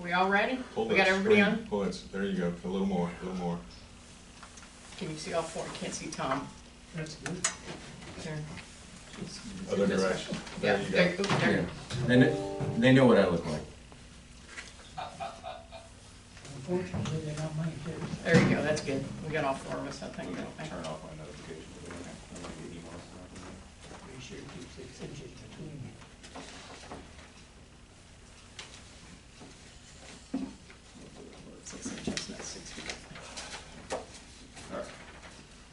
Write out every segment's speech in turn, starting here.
We all ready? Pull We got everybody on? Pull it. There you go. A little more. A little more. Can you see all four? I can't see Tom. That's good. There. Other direction. There you go. There, oops, there. Yeah. They know what I look like. Unfortunately, they're not mine too. There you go, that's good. We got all four of us, I think, don't we? Turn off my notifications. Be sure to keep 6 inches between you. 6 inches, not 6 feet.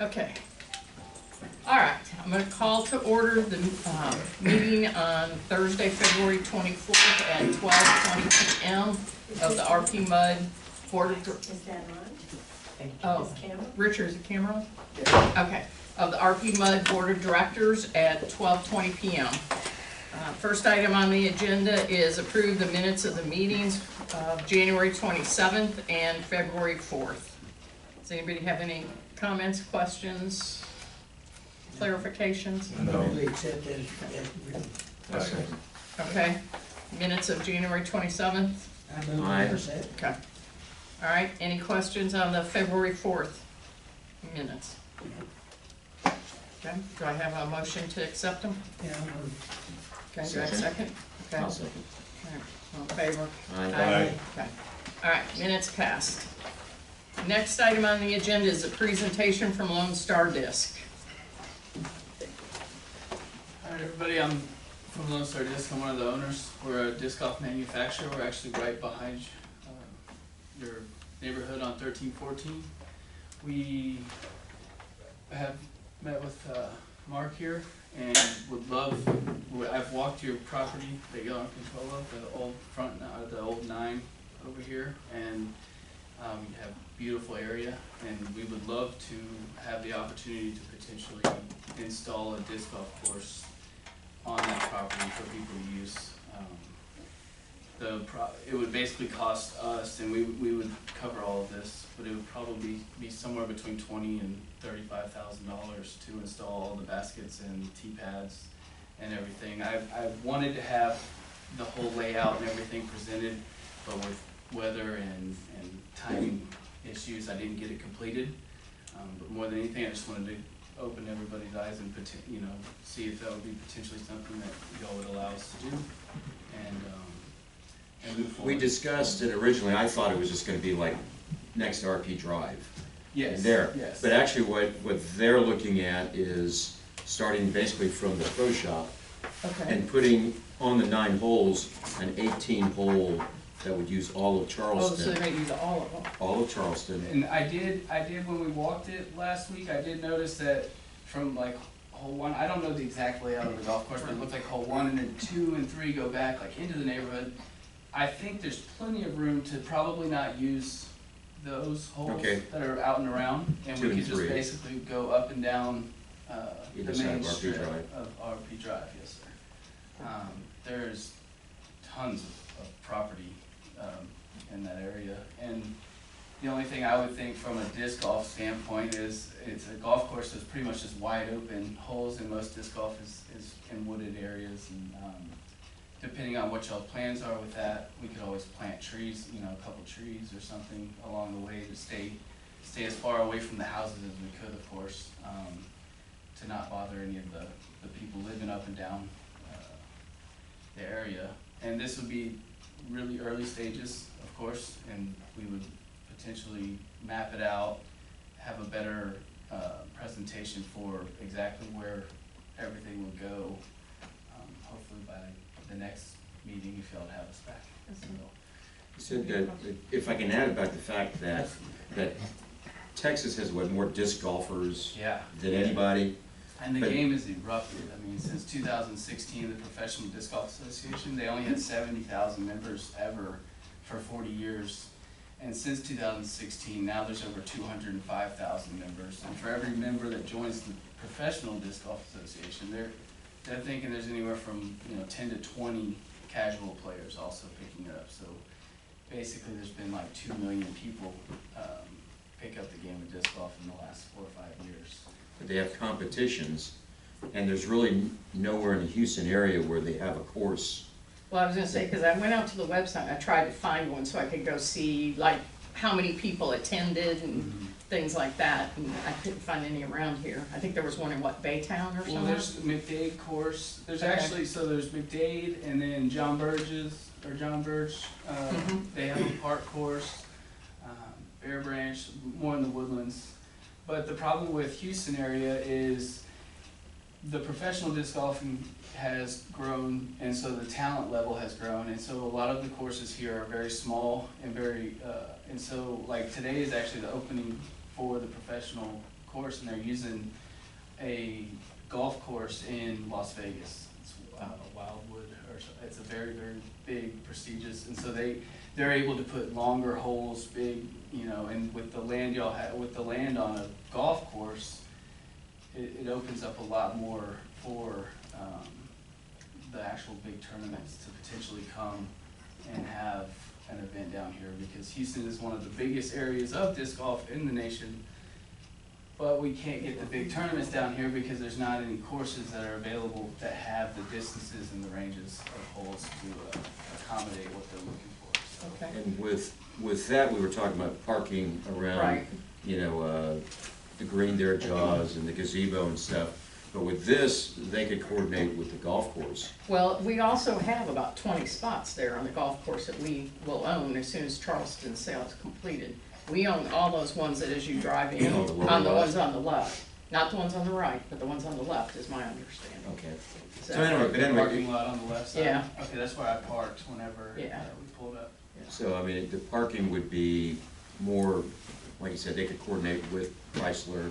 Okay. All right, I'm gonna call to order the meeting on Thursday, February 24th at 12:20 p.m. of the RPMUD Board of Is that on? Oh, Is camera? Richard, is the camera on? Okay, of the RPMUD Board of Directors at 12:20 p.m. First item on the agenda is approve the minutes of the meetings of January 27th and February 4th. Does anybody have any comments, questions, clarifications? No. Really accept that as written. Right. Okay, minutes of January 27th. I move Aye. to accept. Okay. All right, any questions on the February 4th minutes? Okay, do I have a motion to accept them? Yeah, I move. Okay, do I have a second? Okay. I'll second. All right, all in favor? Aye. Aye. Okay, all right, minutes passed. Next item on the agenda is a presentation from Lone Star Disc. Alright everybody, I'm from Lone Star Disc. I'm one of the owners. We're a disc golf manufacturer. We're actually right behind your neighborhood on 1314. We have met with Mark here and would love, I've walked your property that you're on control of, the old front, the old 9 over here, and you have a beautiful area, and we would love to have the opportunity to potentially install a disc golf course on that property for people to use. It would basically cost us, and we would cover all of this, but it would probably be somewhere between $20,000 and $35,000 to install all the baskets and tee pads and everything. I wanted to have the whole layout and everything presented, but with weather and timing issues, I didn't get it completed. But more than anything, I just wanted to open everybody's eyes and see if that would be potentially something that y'all would allow us to do, and move forward. We discussed it originally. I thought it was just going to be like next to RP Drive. Yes. There. Yes. But actually what they're looking at is starting basically from the pro shop Okay. and putting on the 9 holes an 18-hole that would use all of Oh, so Charleston. they're gonna use all of them? All of Charleston. And I did when we walked it last week, I did notice that from like hole 1, I don't know the exact layout of the golf course, but it looked like hole 1 and then 2 and 3 go back like into the neighborhood. I think there's plenty of room to probably not use those holes that are out and around, and 2 we and could just 3. basically go up and down Either the side main of RP strip Drive. of RP Drive, yes sir. There's tons of property in that area, and the only thing I would think from a disc golf standpoint is it's a golf course that's pretty much just wide open holes, and most disc golf is in wooded areas, and depending on what y'all's plans are with that, we could always plant trees, a couple trees or something along the way to stay as far away from the houses as we could, of course, to not bother any of the people living up and down the area. And this would be really early stages, of course, and we would potentially map it out, have a better presentation for exactly where everything would go, hopefully by the next meeting, if y'all have us back. He said that, if I can add about the fact that Texas has more disc golfers than anybody. And the game is erupted. I mean, since 2016, the Professional Disc Golf Association, they only had 70,000 members ever for 40 years. And since 2016, now there's over 205,000 members. And for every member that joins the Professional Disc Golf Association, they're thinking there's anywhere from 10 to 20 casual players also picking it up. So basically, there's been like 2 million people pick up the game of disc golf in the last 4 or 5 years. But they have competitions, and there's really nowhere in the Houston area where they have a course Well, I was gonna say, cause I went out to the website, and I tried to find one so I could go see like how many people attended and things like that, and I couldn't find any around here. I think there was one in what, Baytown or Well, something? there's the McDade course, there's Okay. actually, so there's McDade and then John Burge, they have a park course, Bear Branch, more in the woodlands. But the problem with Houston area is the professional disc golfing has grown, and so the talent level has grown, and so a lot of the courses here are very small and very, and so like today is actually the opening for the professional course, and they're using a golf course in Las Vegas. It's Wildwood, or it's a very, very big, prestigious, and so they're able to put longer holes, big, you know, and with the land y'all have, with the land on a golf course, it opens up a lot more for the actual big tournaments to potentially come and have an event down here, because Houston is one of the biggest areas of disc golf in the nation, but we can't get the big tournaments down here because there's not any courses that are available that have the distances and the ranges of holes to accommodate what they're looking for. So. Okay. And with that, we were talking about parking around, Right. you know, the green there, Jaws, and the gazebo and stuff. But with this, they could coordinate with the golf course. Well, we also have about 20 spots there on the golf course that we will own as soon as Charleston sale is completed. We own all those ones that as you drive in, Oh, the lower on the left. ones on the left. Not the ones on the right, but the ones on the left is my understanding. Okay. So- So anyway, but The anyway, parking lot on the left side? Yeah. Okay, that's where I parked whenever Yeah. we pulled up. so I mean, the parking would be more, like you said, they could coordinate with Chrysler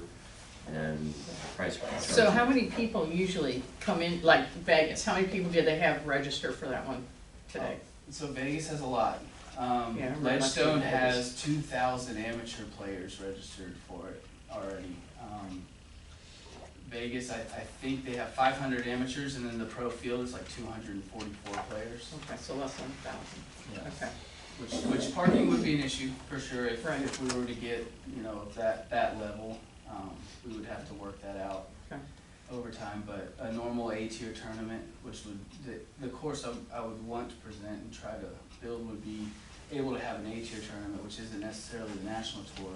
and Price. So how many people usually come in, like Vegas, how many people did they have register for that one today? So Vegas has a lot. Yeah, it must be Ledgestone Vegas. has 2,000 amateur players registered for it already. Vegas, I think they have 500 amateurs, and then the pro field is like 244 players. Okay, so less than 1,000, okay. Which parking would be an issue for sure if, Right. if we were to get, you know, that level. We would have to work that out Okay. over time, but a normal A-tier tournament, which would, the course I would want to present and try to build would be able to have an A-tier tournament, which isn't necessarily the national tour,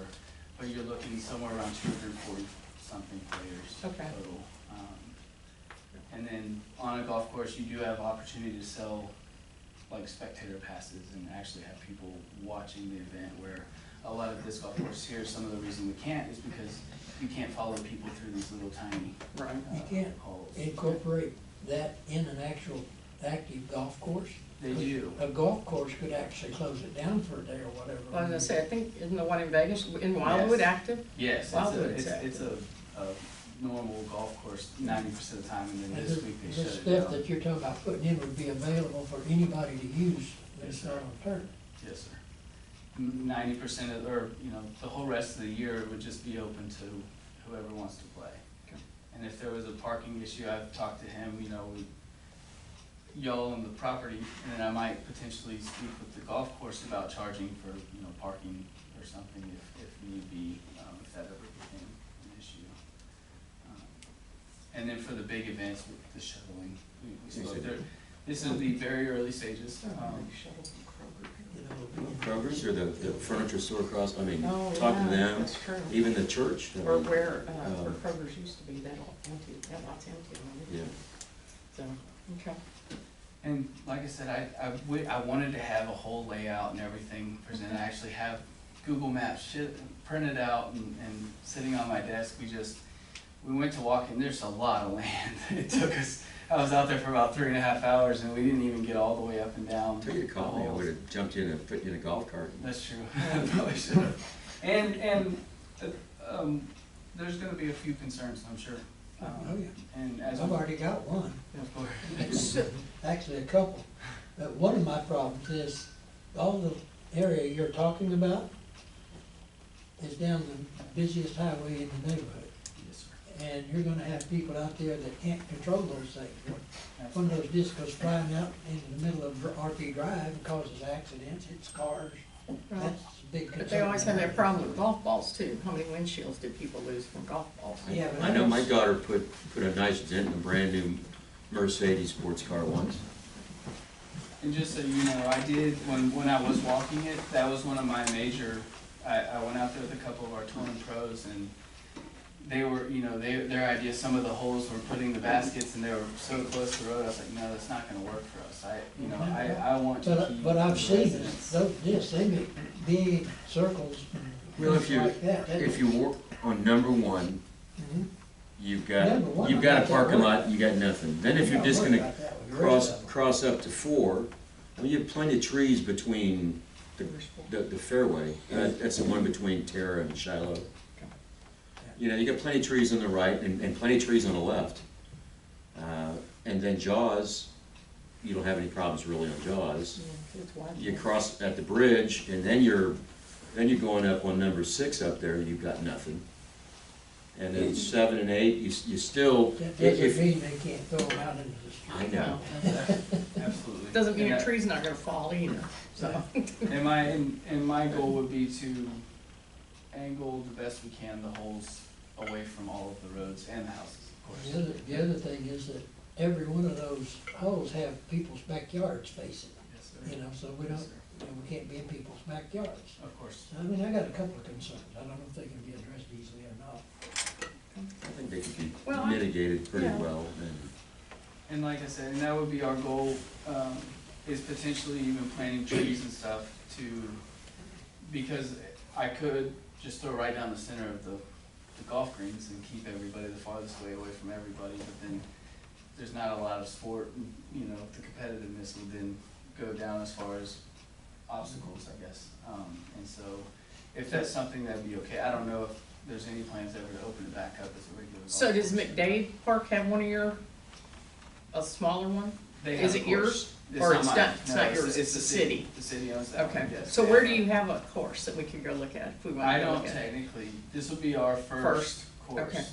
but you're looking somewhere around 240 something players Okay. total. And then on a golf course, you do have opportunity to sell like spectator passes and actually have people watching the event, where a lot of disc golf courses here, some of the reason we can't is because you can't follow people through these little tiny Right. You can't holes. incorporate that in an actual active golf course. They do. A golf course could actually close it down for a day or whatever. Well, I was gonna say, I think, isn't the one in Vegas, in Wildwood Yes. active? Yes, Wildwood it's is a, it's active. a normal golf course 90% of the time, and then And this week they this shut it stuff down. that you're talking about putting in would be available for anybody to use this tournament. Yes, sir. 90% of, or, you know, the whole rest of the year would just be open to whoever wants to play. Okay. And if there was a parking issue, I've talked to him, you know, y'all own the property, and then I might potentially speak with the golf course about charging for, you know, parking or something if need be, if that ever became an issue. And then for the big events with the shuttling, we spoke there, this is the very early stages. Kroger's or the furniture store across, I mean, Oh, talk to yeah, them, that's true. even the church. I Or mean, where Kroger's used to be, that lot's empty. Yeah. So, okay. And like I said, I wanted to have a whole layout and everything presented. I actually have Google Maps printed out and sitting on my desk. We went to walk in, there's a lot of land. It took us, I was out there for about 3.5 hours, and we didn't even get all the way up and down. Tell you to call the me, I halls. would have jumped in and put you in a golf cart. That's true. I probably should have. And there's gonna be a few concerns, I'm sure. Oh, yeah. And as I've already got one. of course. Actually, a couple. But one of my problems is all the area you're talking about is down the busiest highway in the neighborhood. Yes, sir. And you're gonna have people out there that can't control those things. One of those discs goes flying out into the middle of RP Drive and causes accidents, hits cars. That's a big concern. But they always have that problem with golf balls too. How many windshields did people lose from golf balls? Yeah, but I know my daughter put a nice dent in a brand new Mercedes sports car once. And just so you know, I did, when I was walking it, that was one of my major, I went out there with a couple of our touring pros, and they were, you know, their idea, some of the holes were putting the baskets, and they were so close to the road, I was like, no, that's not gonna work for us. I want to keep. But I've the seen residents. this, they make big circles Well, and if things you, like that. if you walk on number one, Mhm. you've Number got, one, you've got a I parking got lot, you got nothing. Then if I'm you're not just worried gonna about that with the rest of them. cross up to 4, well, you have plenty of trees between the fairway. That's the one between Terra and Shiloh. You know, you got plenty of trees on the right and plenty of trees on the left. And then Jaws, you don't have any problems really on Jaws. You cross at the bridge, and then you're going up on number 6 up there, and you've got nothing. And then 7 and 8, you still, That if, doesn't mean they can't throw them out into the street. I know. Absolutely. Doesn't mean And a that- tree's not gonna fall either, so. And my goal would be to angle the best we can the holes away from all of the roads and the houses, of course. The other thing is that every one of those holes have people's backyards facing, Yes, sir. you know, so we don't, we can't be in people's backyards. Of course. I mean, I got a couple of concerns, I don't know if they can be addressed easily or not. I think they could be Well, mitigated pretty yeah. well. And like I said, and that would be our goal, is potentially even planting trees and stuff to, because I could just throw right down the center of the golf greens and keep everybody the farthest way away from everybody, but then there's not a lot of sport, and, you know, the competitiveness would then go down as far as obstacles, I guess. And so, if that's something that'd be okay, I don't know if there's any plans ever to open it back up as a regular golf So does course. McDade Park have one of your, a smaller one? They Is have it a yours? course. Or not it's mine. not- it's No, not yours, it's the city. The city owns that one, Okay, yes. so They where have do one. you have a course that we can go look at if we want I to go don't look at it? technically, this will be our first First, course. okay.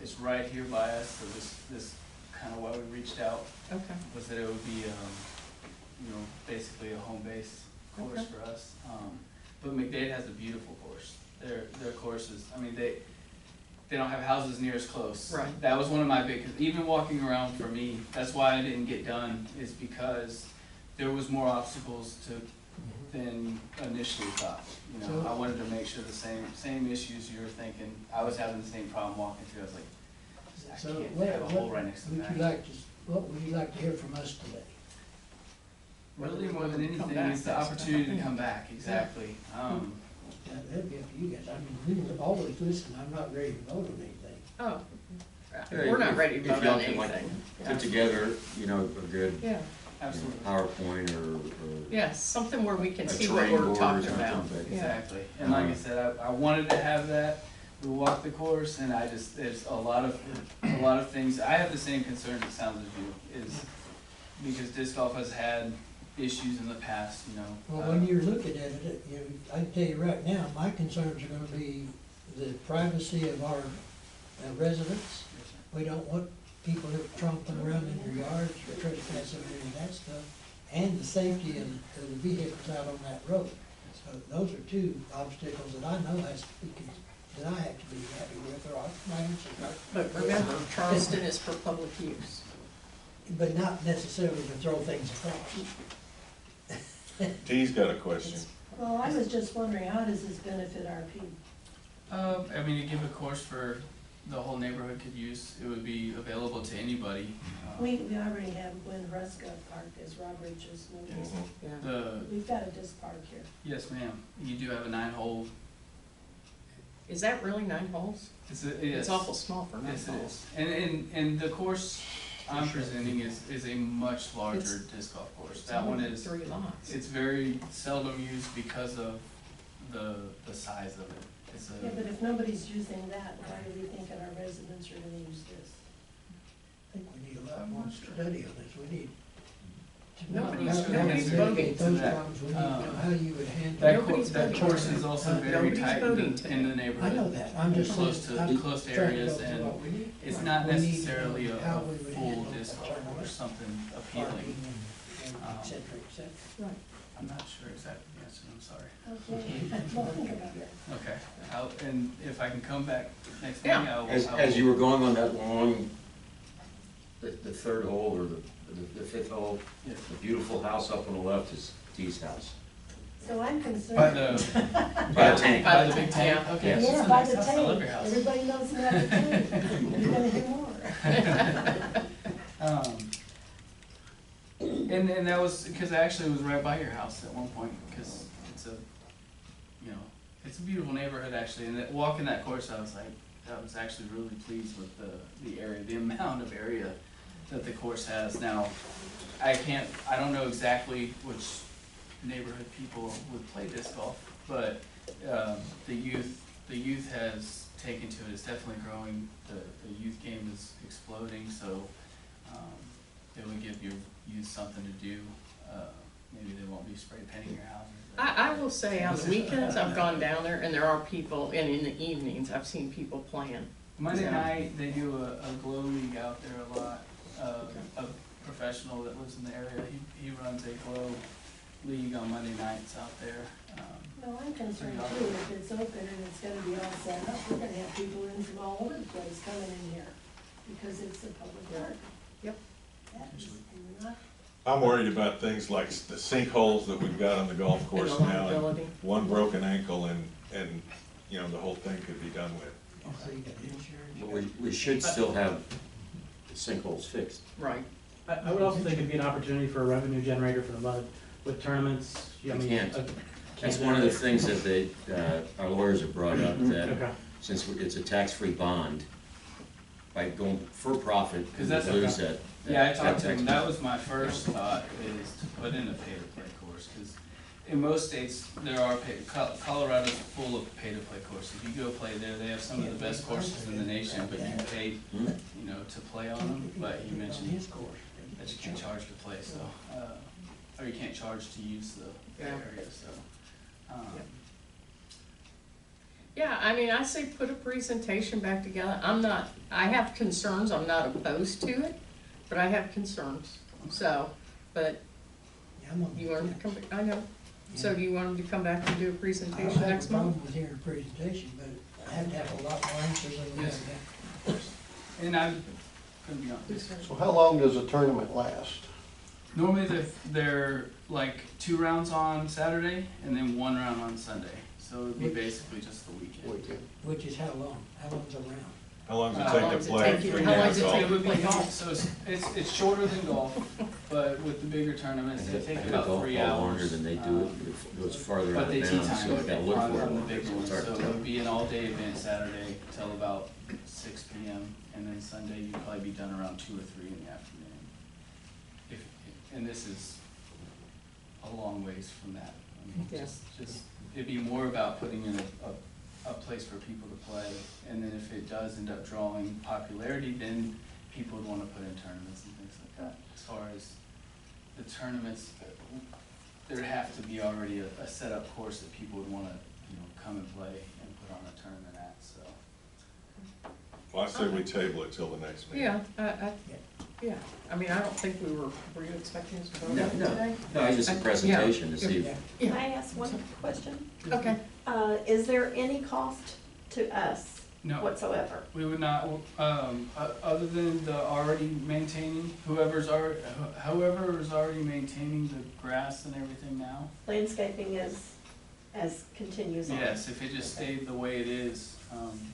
It's right here by us, so this kind of why we reached out, Okay, was that it would be, you know, basically a home base course Okay. for us. But McDade has a beautiful course. Their courses, I mean, they don't have houses near as close. Right. That was one of my big, even walking around for me, that's why I didn't get done, is because there was more obstacles than initially thought. You know, So- I wanted to make sure the same issues you were thinking, I was having the same problem walking through, I was like, I So can't have a hole right next to the would you back. like to, what would you like to hear from us today? Really, more than Come anything, back, is the that's opportunity to about it. come back, exactly. That'd be up to you guys, I mean, we will always listen, I'm not ready to vote on anything. oh, Hey, we're not if- ready to if vote y'all on can, like, anything. Put together, you know, a good Yeah, Absolutely. PowerPoint or yeah, something where we can a see what terrain we're board or talking about. something, but- Yeah. Exactly, and like I said, I wanted to have that, we walked the course, and there's a lot of things, I have the same concerns it sounds as you, is because disc golf has had issues in the past, you know. Well, when you're looking at it, you know, I can tell you right now, my concerns are gonna be the privacy of our residents. Yes, sir. We don't want people tromping around in your yards or trespassing or any of that stuff, and the safety of the vehicles out on that road. So those are two obstacles that I know that I have to be happy with, or my answer. But remember, Charleston is for public use. But not necessarily to throw things across. T's got a question. Well, I was just wondering, how does this benefit RP? I mean, to give a course for the whole neighborhood could use, it would be available to anybody. We already have Glen Ruska Park, as Robert just noticed. Mhm. Yeah. The, We've got a disc park here. yes ma'am, you do have a 9-hole, Is that really 9 holes? It's awful small for 9 Yes, it holes. is. And the course I'm presenting is a much larger disc golf course. It's That one only is, 3 lots. it's very seldom used because of the size of it. It's Yeah, a, but if nobody's using that, why are we thinking our residents are gonna use this? I think we need a lot more study on this, we need to know Nobody's- how to nobody's mitigate voting to those that. problems, we need to know how you would handle. that Nobody's that voting course tonight. is also very Nobody's tight voting in the tonight. neighborhood. I know that, I'm just Close saying. to- I'm close to trying areas, go through and what we need. It's not We need to necessarily know a how we would full handle disc golf tournament, course, something parking appealing. and et cetera, et cetera. Right. I'm not sure exactly the answer, I'm sorry. Okay, well, think about it. Okay, and if I can come back next Yeah. meeting, I will. As you were going on that long, the third hole or the the fifth hole, Yeah. the beautiful house up on the left is Dee's house. So I'm concerned. By the, By the tank. by the big tank, Yeah. okay. Yes. so it's Yeah, a by nice the house. I love tank, your house. everybody knows about the tank, you're gonna hear more. And that was, because I actually was right by your house at one point, because it's a, you know, it's a beautiful neighborhood actually, and walking that course, I was like, I was actually really pleased with the area, the amount of area that the course has. Now, I don't know exactly which neighborhood people would play disc golf, but the youth has taken to it. It's definitely growing. The youth game is exploding, so it would give your youth something to do. Maybe they won't be spray painting your houses. I will say on the weekends, I've gone down there and there are people, and in the evenings, I've seen people playing. Monday Yeah. night, they do a glow league out there a lot. A professional that lives in the area, he runs a glow league on Monday nights out there. Well, I'm concerned too, if it's open and it's gonna be all set up, we're gonna have people in from all over the place coming in here, because it's a public park. Yep. That is not, I'm worried about things like the sinkholes that we've got on the golf course And the now, and liability. one broken ankle and, you know, the whole thing could be done with. So you got insurance. But we should still have the sinkholes fixed. Right. I would also think it'd be an opportunity for a revenue generator for the MUD with tournaments. I mean, Can't. can't That's one of the generate. things that they, our lawyers have brought up, that Okay. since it's a tax-free bond, by going for profit, we 'Cause that's lose okay. that. Yeah, I talked to tax- him, that was my first thought, is to put in a pay-to-play course, because in most states, there are Colorado's full of pay-to-play courses. You go play there, they have some of the best courses in the nation, but you pay, Hmm? you know, to play on them, but he mentioned His course. that you can't charge to play, so, or you can't charge to use the Yeah. area, so. Yeah, I mean, I say put a presentation back together. I have concerns, I'm not opposed to it, but I have concerns. So, but Yeah, I'm on you want them to come, I know. So Yeah. do you want them to come back and do a I don't presentation have next a problem month? with hearing a presentation, but I have to have a lot more answers than we Yes. have now. And I'm gonna be honest, So how long does a tournament last? normally they're like 2 rounds on Saturday and then 1 round on Sunday, so it'd be basically just the weekend. Weekend? Which is how long? How long's a round? How long does How it long take does to it play take you- 3 how long rounds does it of take golf? you to play golf? So it's shorter than golf, but with the bigger tournaments, they take about 3 Golf ball longer hours. than they do it, it goes farther But out they of tee bounds, time so you gotta look on for the it. big It's ones, hard so to it tell. would be an all-day event Saturday till about 6 p.m. And then Sunday, you'd probably be done around 2 or 3 in the afternoon. And this is a long ways from that. I mean, Yeah. just, it'd be more about putting in a place for people to play. And then if it does end up drawing popularity, then people would wanna put in tournaments and things like that. As far as the tournaments, there'd have to be already a set-up course that people would wanna, you know, come and play and put on a tournament at, so. Well, I say we table it till the next meeting. Yeah, I mean, I don't think were you expecting us to vote on No, it no, today? no, it's just a presentation to see. Yeah. Can I ask one question? Okay, Is there any cost to us No, whatsoever? we would not, other than the already maintaining, whoever is already maintaining the grass and everything now. Landscaping is, as continues on? Yes, if it just stayed the way it is,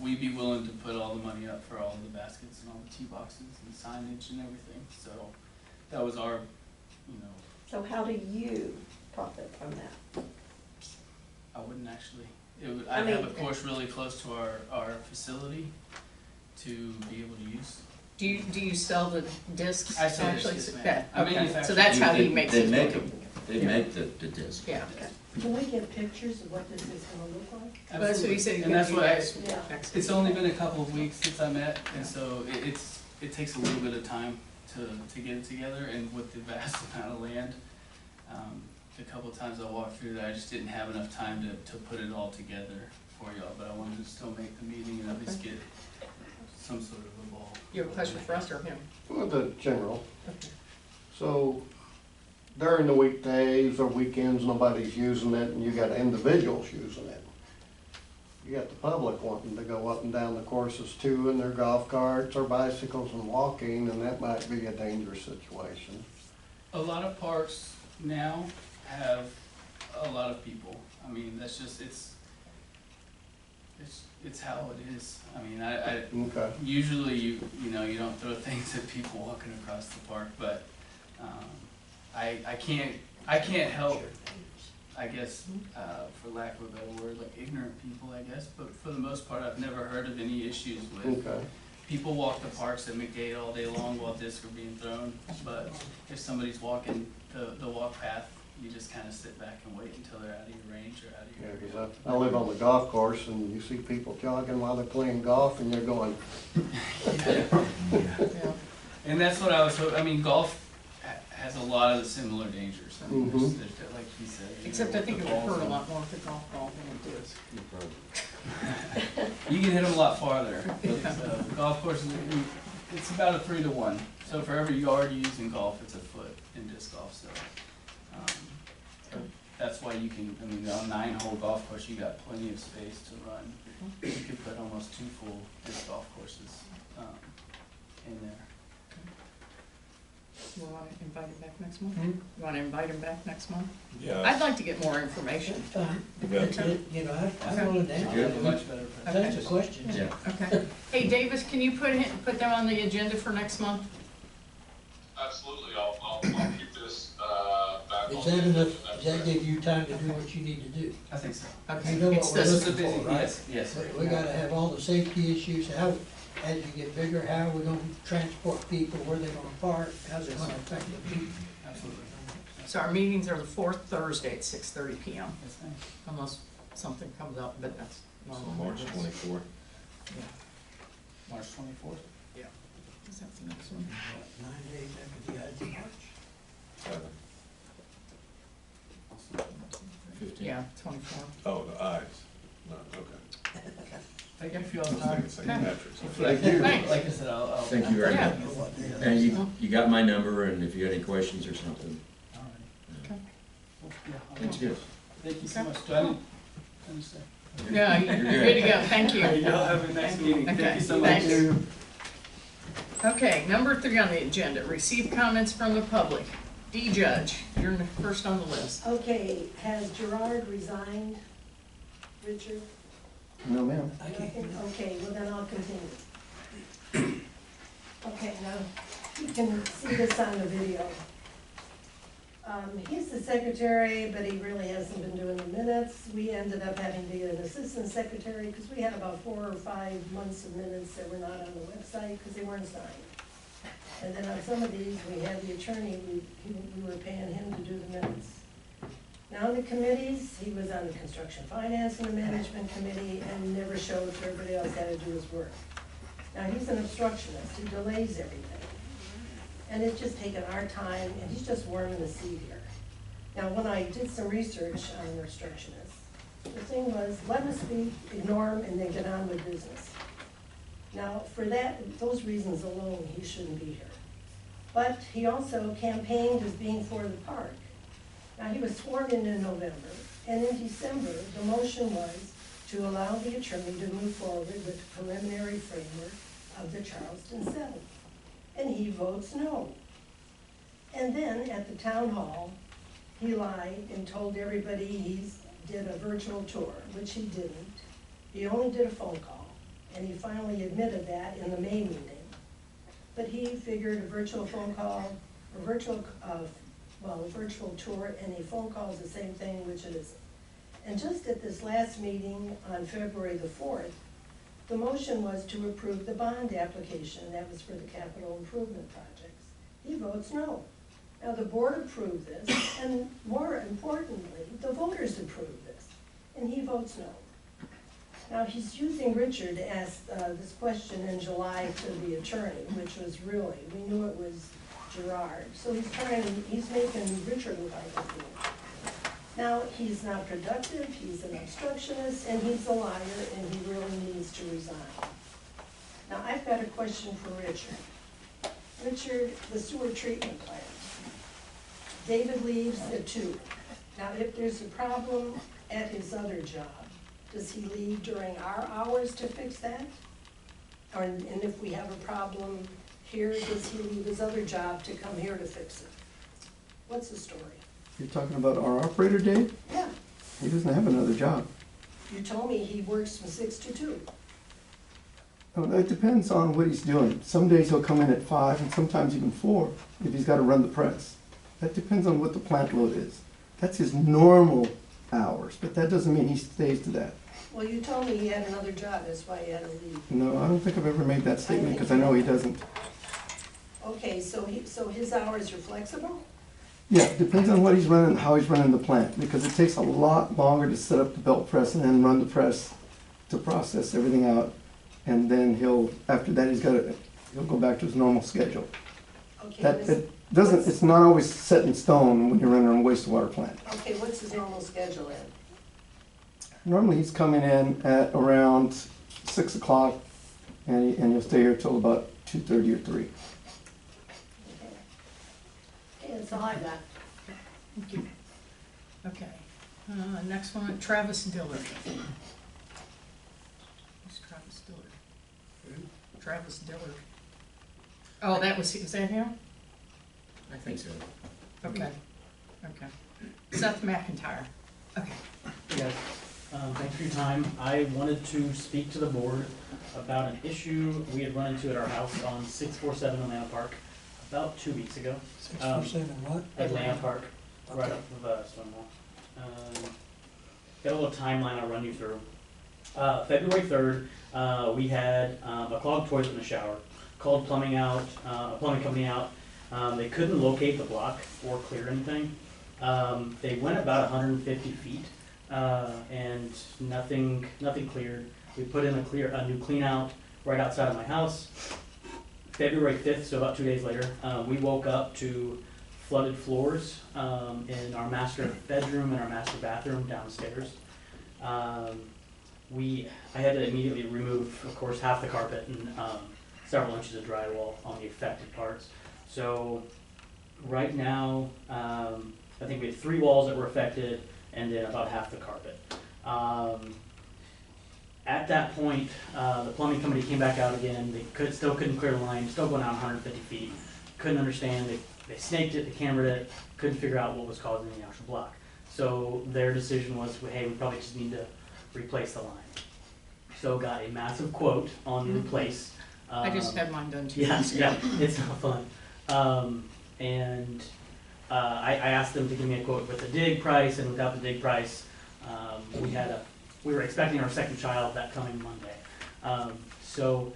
we'd be willing to put all the money up for all the baskets and all the tee boxes and signage and everything, so that was our, you know, So how do you profit from that? I wouldn't actually, I I'd have a mean- course really close to our facility to be able to use. do you sell the discs? I sell actually? discs, ma'am. Yeah, I okay, manufacture so that's how he They- makes They his make money. them, they make the disc. Yeah, can we get pictures of what this is gonna look like? well, that's what he said, he's And gonna that's be what I, next. Yeah. next it's week. only been a couple of weeks since I met, and so it takes a little bit of time to get it together, and with the vast amount of land, the couple of times I walked through there, I just didn't have enough time to put it all together for y'all, but I wanted to still make the meeting and at least get some sort of a ball. You have a question for us or him? Well, the general. Okay. So during the weekdays or weekends, nobody's using it and you got individuals using it. You got the public wanting to go up and down the courses too in their golf carts or bicycles and walking, and that might be a dangerous situation. A lot of parks now have a lot of people. I mean, that's just, it's how it is. I mean, Okay. usually you know, you don't throw things at people walking across the park, but, I can't help, I guess, for lack of a better word, like ignorant people, I guess, but for the most part, I've never heard of any issues with Okay. people walk the parks at McGate all day long while discs are being thrown, but if somebody's walking the walk path, you just kind of sit back and wait until they're out of your range or out of your Yeah, area. 'cause I live on the golf course and you see people jogging while they're playing golf and you're going, Yeah. And that's what I was hoping. I mean, golf has a lot of the similar dangers. I mean, there's, like he said. you Except know, I think it with would the balls hurt a and- lot more with the golf ball than it is. You can hit them a lot farther. So, golf courses, it's about a 3 to 1. So for every yard you use in golf, it's a foot in disc golf. So that's why you can. I mean, on a 9-hole golf course, you got plenty of space to run. You could put almost 2 full disc golf courses in there. You want to invite him back next month? Hmm? You want to invite him back next month? Yeah. I'd like to get more information. That's fine. Yeah. You know, I'm willing to I'll answer have a much better that. presentation. That's a question. Yeah. Okay. Hey, Davis, can you put them on the agenda for next month? Absolutely, I'll keep this, back on. Is that enough, does that give you time to do what you need to do? I think so. Okay. You know what It's we're the- looking busy- for, right? Yes, yes. We gotta have all the safety issues, how, as you get bigger, how are we gonna transport people, where they gonna park, how's it gonna affect the people? Absolutely. So our meetings are the fourth Thursday at 6:30 PM, Yes, ma'am. unless something comes up, but that's So normal. March 24th. Yeah. March 24th. Is that the next one? 9 days after the Ides of March. 15. Yeah, 24. Oh, the eyes. No, okay. Thank you for your I was time. thinking St. Patrick's. Thank you. Thanks. Like I said, I'll. Thank you very Yeah. much. And you got my number, and if you got any questions or something. All right. Okay. Well, yeah, I'll- That's good. Thank you so Okay. much. Do I need to say? Yeah, you're good to go, thank you. Y'all have a nice meeting. Okay, Thank you so much. thanks. Okay, number 3 on the agenda, receive comments from the public. D. Judge, you're first on the list. Okay, has Gerard resigned, Richard? No, ma'am. I can't, Okay, well then I'll continue. Okay, now, you can see this on the video. He's the secretary, but he really hasn't been doing the minutes. We ended up having to get an assistant secretary, because we had about 4 or 5 months of minutes that were not on the website, because they weren't signed. And then on some of these, we had the attorney, we were paying him to do the minutes. Now on the committees, he was on the construction finance and the management committee, and never showed for everybody else how to do his work. Now, he's an obstructionist, he delays everything. And it's just taken our time, and he's just worming the seed here. Now, when I did some research on the obstructionists, the thing was, let him speak, ignore him, and then get on with business. Now, for that, those reasons alone, he shouldn't be here. But he also campaigned as being for the park. Now, he was sworn in November, and in December, the motion was to allow the attorney to move forward with the preliminary framework of the Charleston settlement. And he votes no. And then at the town hall, he lied and told everybody he did a virtual tour, which he didn't. He only did a phone call, and he finally admitted that in the May meeting. But he figured a virtual phone call, a virtual tour and a phone call is the same thing, which it isn't. And just at this last meeting on February the 4th, the motion was to approve the bond application, and that was for the capital improvement projects. He votes no. Now, the board approved this, and more importantly, the voters approved this, and he votes no. Now, he's using Richard to ask this question in July to the attorney, which was really, we knew it was Gerard. So he's making Richard look like a fool. Now, he's not productive, he's an obstructionist, and he's a liar, and he really needs to resign. Now, I've got a question for Richard. Richard, the sewer treatment plant. David leaves at 2. Now, if there's a problem at his other job, does he leave during our hours to fix that? Or, and if we have a problem here, does he leave his other job to come here to fix it? What's the story? You're talking about our operator, Dave? Yeah, He doesn't have another job. you told me he works from 6 to 2. Oh, that depends on what he's doing. Some days he'll come in at 5 and sometimes even 4 if he's got to run the press. That depends on what the plant load is. That's his normal hours, but that doesn't mean he stays to that. Well, you told me he had another job, that's why he had to leave. No, I don't think I've ever made that statement because I know he doesn't. Okay, so his hours are flexible? Yeah, it depends on what he's running, how he's running the plant, because it takes a lot longer to set up the belt press and then run the press to process everything out. And then after that, he'll go back to his normal schedule. Okay, It's not always set in stone when you're running a wastewater plant. okay, what's his normal schedule then? Normally, he's coming in at around 6 o'clock, and he'll stay here till about 2:30 or 3. Okay, that's all I got. Thank you. Okay, next one, Travis Dillard. Who's Travis Dillard? Travis Dillard. Oh, is that him? I think so. Okay, okay. Seth McIntyre. Okay. Hey guys, thanks for your time. I wanted to speak to the board about an issue we had run into at our house on 647 Atlanta Park about 2 weeks ago. 647 what? Atlanta Park, right Okay. up of Stonewall. Got a little timeline I'll run you through. February 3rd, we had a clogged toilet in the shower. Called plumbing company out. They couldn't locate the block or clear anything. They went about 150 feet and nothing cleared. We put in a new clean out right outside of my house. February 5th, so about 2 days later, we woke up to flooded floors in our master bedroom and our master bathroom downstairs. I had to immediately remove, of course, half the carpet and several inches of drywall on the affected parts. So right now, I think we had 3 walls that were affected and then about half the carpet. At that point, the plumbing company came back out again. They still couldn't clear the line, still going out 150 feet. Couldn't understand. They snaked it, they cambered it, couldn't figure out what was causing the actual block. So their decision was, hey, we probably just need to replace the line. So got a massive quote on the replace. I just had mine done 2 Yeah, weeks ago. yeah, it's not fun. I asked them to give me a quote with the dig price and without the dig price. We were expecting our second child that coming Monday. So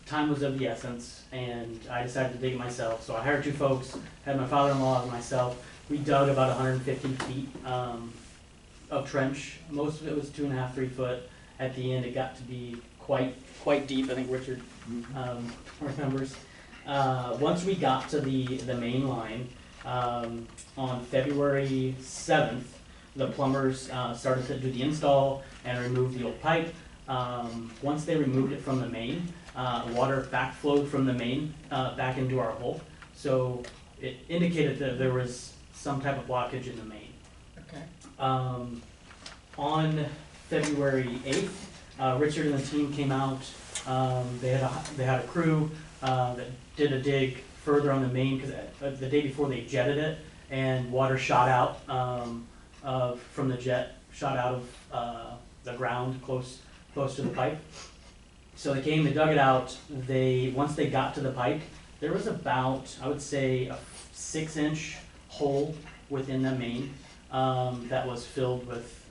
time was of the essence and I decided to dig it myself. So I hired 2 folks, had my father-in-law and myself. We dug about 150 feet of trench. Most of it was 2.5, 3 foot. At the end, it got to be quite deep. I think Richard remembers. Once we got to the main line, on February 7th, the plumbers started to do the install and remove the old pipe. Once they removed it from the main, water backflowed from the main back into our hole. So it indicated that there was some type of blockage in the main. Okay. On February 8th, Richard and the team came out. They had a crew that did a dig further on the main because the day before they jetted it and water shot out from the jet, shot out of the ground close to the pipe. So they came, they dug it out. Once they got to the pipe, there was about, I would say, a 6-inch hole within the main that was filled with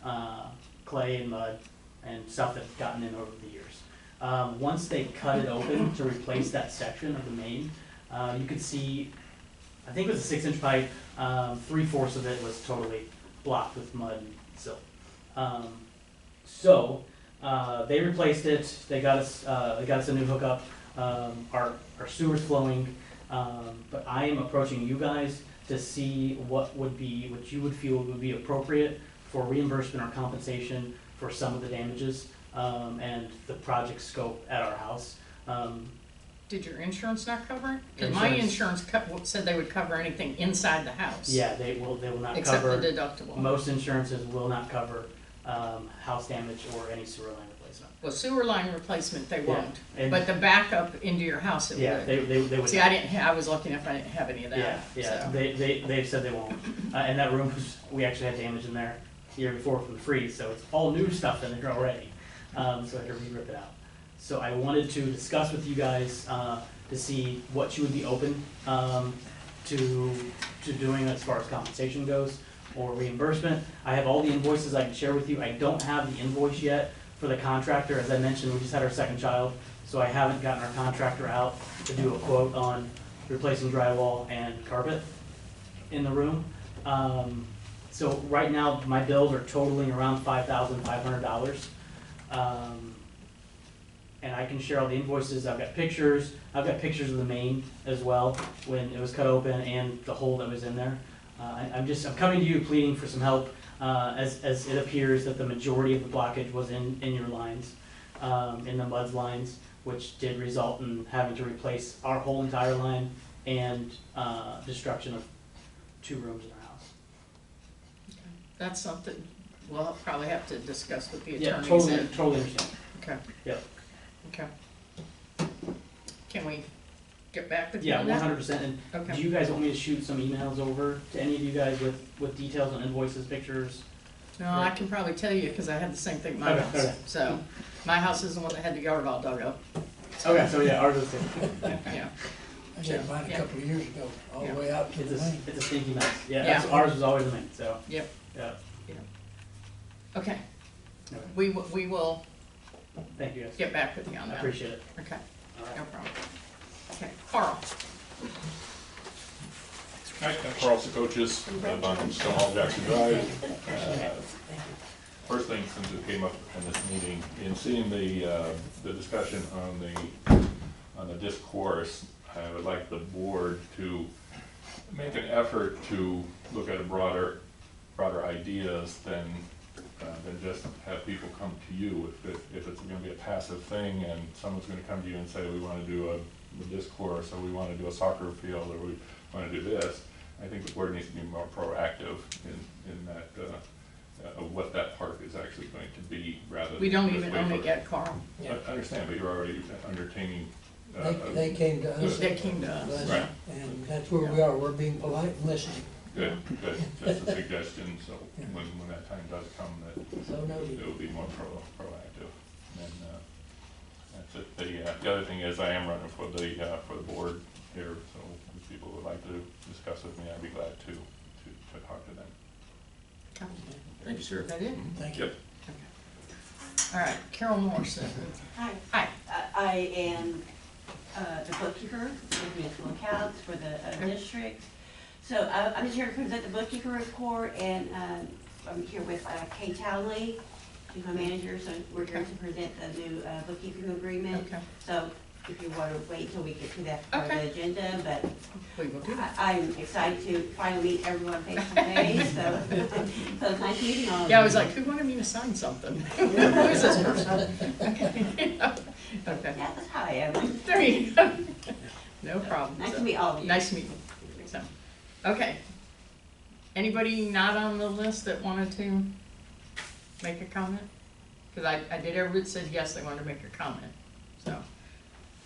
clay and mud and stuff that's gotten in over the years. Once they cut it open to replace that section of the main, you could see, I think it was a 6-inch pipe, 3/4 of it was totally blocked with mud and silt. So they replaced it. They got us a new hookup. Our sewer's flowing, but I am approaching you guys to see what you would feel would be appropriate for reimbursement or compensation for some of the damages and the project scope at our house. Did your insurance not cover it? Because my insurance said they would cover anything inside the house. Yeah, they will not except cover. the deductible. Most insurances will not cover house damage or any sewer line replacement. Well, sewer line replacement, they Yeah, won't, and- but the backup into your house, it Yeah, would. they would. See, I was looking if I didn't have any of Yeah, that, yeah, so. they've said they won't. And that room was, we actually had damage in there the year before from the freeze, so it's all new stuff in there already. So I had to re-rip it out. So I wanted to discuss with you guys, to see what you would be open, to doing as far as compensation goes or reimbursement. I have all the invoices I can share with you. I don't have the invoice yet for the contractor. As I mentioned, we just had our second child, so I haven't gotten our contractor out to do a quote on replacing drywall and carpet in the room. So right now, my bills are totaling around $5,500. And I can share all the invoices. I've got pictures. I've got pictures of the main as well when it was cut open and the hole that was in there. I'm coming to you pleading for some help, as it appears that the majority of the blockage was in your lines, in the MUD's lines, which did result in having to replace our whole entire line and destruction of 2 rooms in our house. That's something we'll probably have to discuss with the Yeah, attorneys. totally understand. Okay. Yep. Okay. Can we get back with you Yeah, on that? 100%. And Okay. do you guys want me to shoot some emails over to any of you guys with details on invoices, pictures? No, I can probably tell you, because I had the same thing in my Okay, house. okay. So, my house is the one that had the yard all dug up. Okay, so yeah, ours is the Yeah. I did mine a Yeah. couple of years ago, all the Yeah. way out to It's the a, main. it's a stinky mess. Yeah, Yeah. ours was always the main, so, Yep. yeah. Okay. Okay. We will Thank you guys. get back with you on I that. appreciate it. Okay, All right. no problem. Okay, Carl. Hi, I'm Carl Coaches, I'm Stonewall Jackson Drive. First thing, since it came up in this meeting, in seeing the discussion on the discourse, I would like the board to make an effort to look at a broader ideas than just have people come to you. If it's gonna be a passive thing and someone's gonna come to you and say, we wanna do a discourse, or we wanna do a soccer field, or we wanna do this, I think the board needs to be more proactive in that, of what that park is actually going to be, rather than. We don't just even wait own for- it yet, Carl. I understand, but you're already entertaining. They came to us. They came to us. Right. And that's where we are, we're being polite and listening. Good, just a suggestion, so when that time does come, that So noted. it will be more proactive. And that's it. The other thing is, I am running for the board here, so if people would like to discuss with me, I'd be glad to talk to them. Okay. Thank you, sir. Is that it? Thank you. Yep. All right, Carol Morrison. Hi. Hi. I am the bookkeeper for municipal accounts for the district. So I'm just here to present the bookkeeper report, and I'm here with Kay Townley, she's my manager, so we're here to present the new bookkeeping agreement. Okay. So if you want to wait till we get to that part of Okay. the agenda, but We will do that. I'm excited to finally meet everyone face to face, so so it's nice meeting all of you. Yeah, I was like, who wanted me to sign something? Who is this person? Okay. Okay. Yeah, that's how I am. There you go. No problem. Nice So, to meet all of you. Nice to meet you. So, okay. Anybody not on the list that wanted to make a comment? Because I did everybody said yes, they wanted to make a comment, so.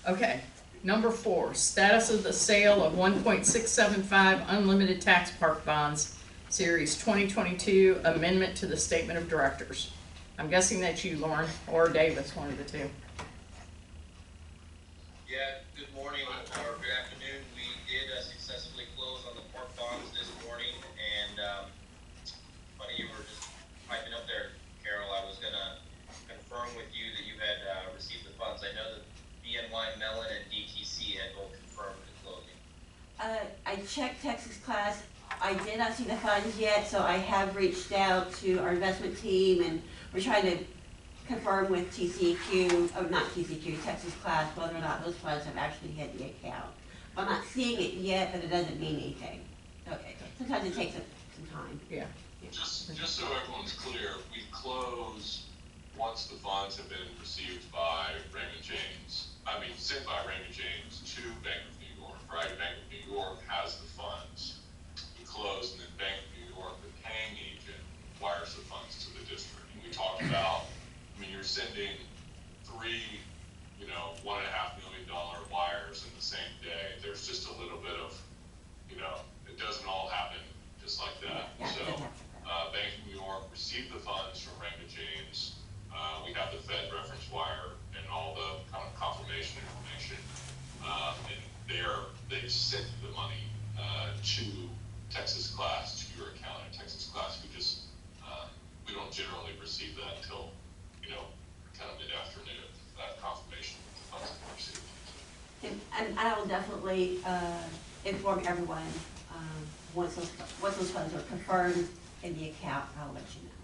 Okay, number 4, status of the sale of 1.675 unlimited tax park bonds, series 2022, amendment to the statement of directors. I'm guessing that's you, Lauren, or Davis, one of the two. Yeah, good morning or good afternoon. We did successfully close on the park bonds this morning, and funny you were just piping up there, Carol. I was gonna confirm with you that you had received the funds. I know that BNY Mellon and DTC had both confirmed the closing. I checked Texas Class. I did not see the funds yet, so I have reached out to our investment team, and we're trying to confirm with TCQ, or not TCQ, Texas Class, whether or not those funds have actually hit the account. I'm not seeing it yet, but it doesn't mean anything. Okay. Sometimes it takes some time. Yeah. Just so everyone's clear, we close once the funds have been received by Raymond James. Sent by Raymond James to Bank of New York, right? Bank of New York has the funds. We close, and then Bank of New York, the paying agent, wires the funds to the district. And we sending three, $1.5 million wires in the same day, there's just a little bit of, it doesn't all happen just like that. Yeah, So, yeah. Bank of New York received the funds from Raymond James. We have the Fed reference wire and all the kind of confirmation information. And they've sent the money, to Texas Class, to your account at Texas Class. We don't generally receive that until, kind of mid-afternoon, that confirmation that the funds have been received. And I will definitely inform everyone, once those funds are confirmed in the account, I'll let you know.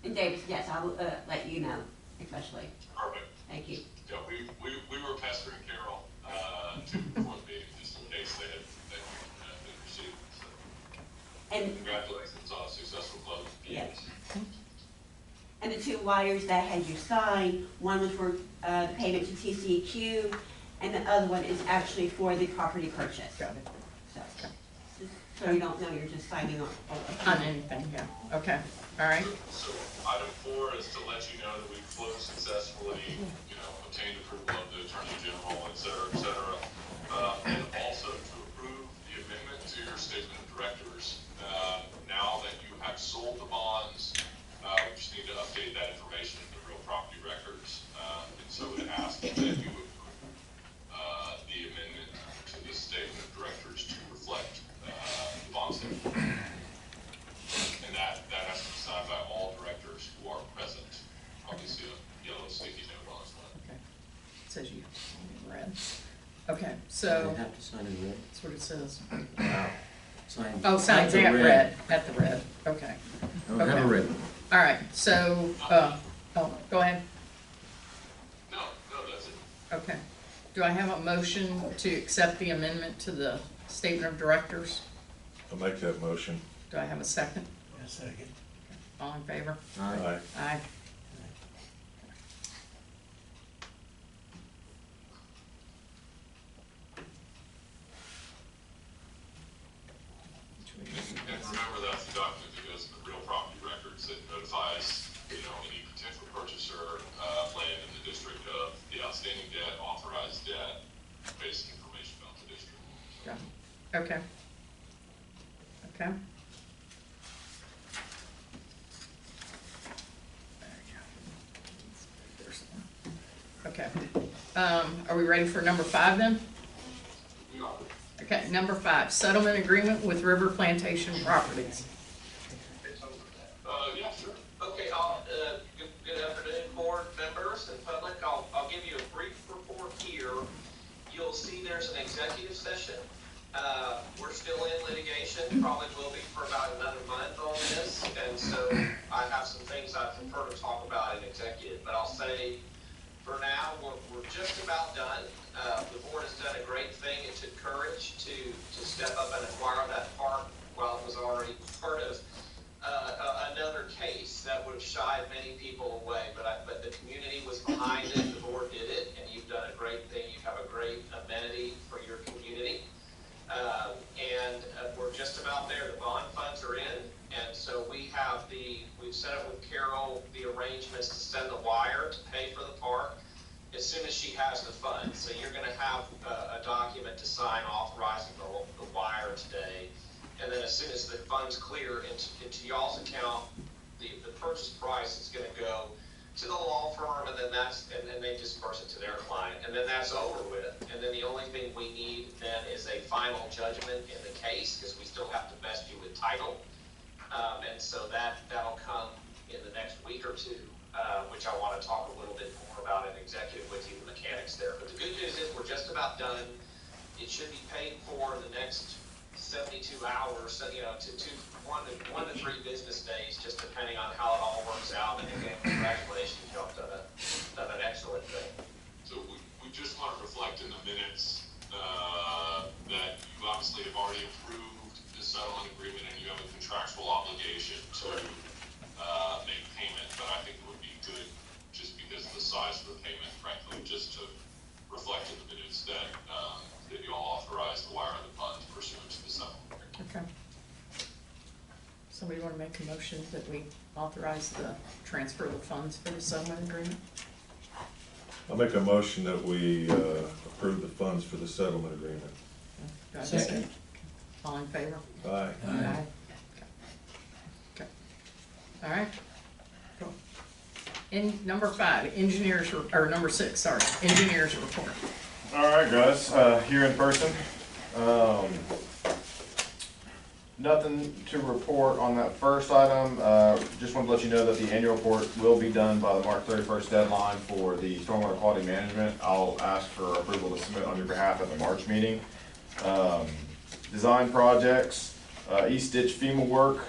And Davis, yes, I will let you know, especially. Perfect. Thank you. Yeah, we were pestering Carol, to before the meeting, just in case they had been received. So, And congratulations on a successful close. yes. And the two wires that had you sign, one was for the payment to TCEQ, and the other one is actually for the property purchase. Got it. So you don't know, you're just signing on. On anything, yeah, okay, all right. So item 4 is to let you know that we've closed successfully, obtained approval of the Attorney General, et cetera, and also to approve the amendment to your statement of directors. Now that you have sold the bonds, we just need to update that information in the real property records. And so would ask that you approve the amendment to the statement of directors to reflect the bond statement. And that has to be signed by all directors who are present. Probably see a yellow sticky note on this one. Okay. It says you have to sign in red. Okay, They so, have to sign in red. that's what it says. Sign. Oh, signs the at red, at the red, okay. I don't have a red. All right, so, go ahead. No, that's it. Okay. Do I have a motion to accept the amendment to the statement of directors? I'll make that motion. Do I have a second? A second. All in favor? Aye. Aye. And remember, that's the document that goes in the real property records that notifies, any potential purchaser, land in the district of the outstanding debt, authorized debt, basic information about the district. Yeah. Okay. Okay. There you go. Okay. Are we ready for number 5 then? We are. Okay, number 5, settlement agreement with River Plantation Properties. Yeah, sure. Okay, good afternoon, board members and public. I'll give you a brief report here. You'll see there's an executive session. We're still in litigation, probably will be for about another month on this, and so I have some things I prefer to talk about in executive, but I'll say for now, we're just about done. The board has done a great thing. It took courage to step up and acquire that park while it was already part of another case that would have shied many people away, but the community was behind it, the board did it, and you've done a great thing. You have a great amenity for your community. And we're just about there. The bond funds are in, and so we've set up with Carol the arrangements to send the wire to pay for the park as soon as she has the funds. So you're gonna have a document to sign authorizing the wire today. And then as soon as the funds clear into y'all's account, the purchase price is gonna go to the law firm, and then they disperse it to their client, and then that's over with. And then the only thing we need then is a final judgment in the case, because we still have to vest you with title. And so that'll come in the next week or two, which I want to talk a little bit more about in executive with you, the mechanics there. But the good news is we're just about done. It should be paid for in the next 72 hours, so, one to 3 business days, just depending on how it all works out. And again, congratulations, y'all done an excellent thing. So we just want to reflect in the minutes that you obviously have already approved the settlement agreement and you have a contractual obligation to make payment, but I think it would be good, just because of the size of the payment, frankly, just to reflect in the minutes that you all authorized the wire of the funds pursuant to the settlement. Okay. Somebody want want to make a motion that we authorize the transfer of the funds for the settlement agreement? I'll make a motion that we approve the funds for the settlement agreement. Do I have a Second. All in favor? Aye. Aye. Okay. All right. In number 5, engineers, or number 6, sorry, engineers report. All right, guys, here in person. Nothing to report on that first item. Just wanted to let you know that the annual report will be done by the March 31st deadline for the stormwater quality management. I'll ask for approval to submit on your behalf at the March meeting. Design projects, East Ditch FEMA work.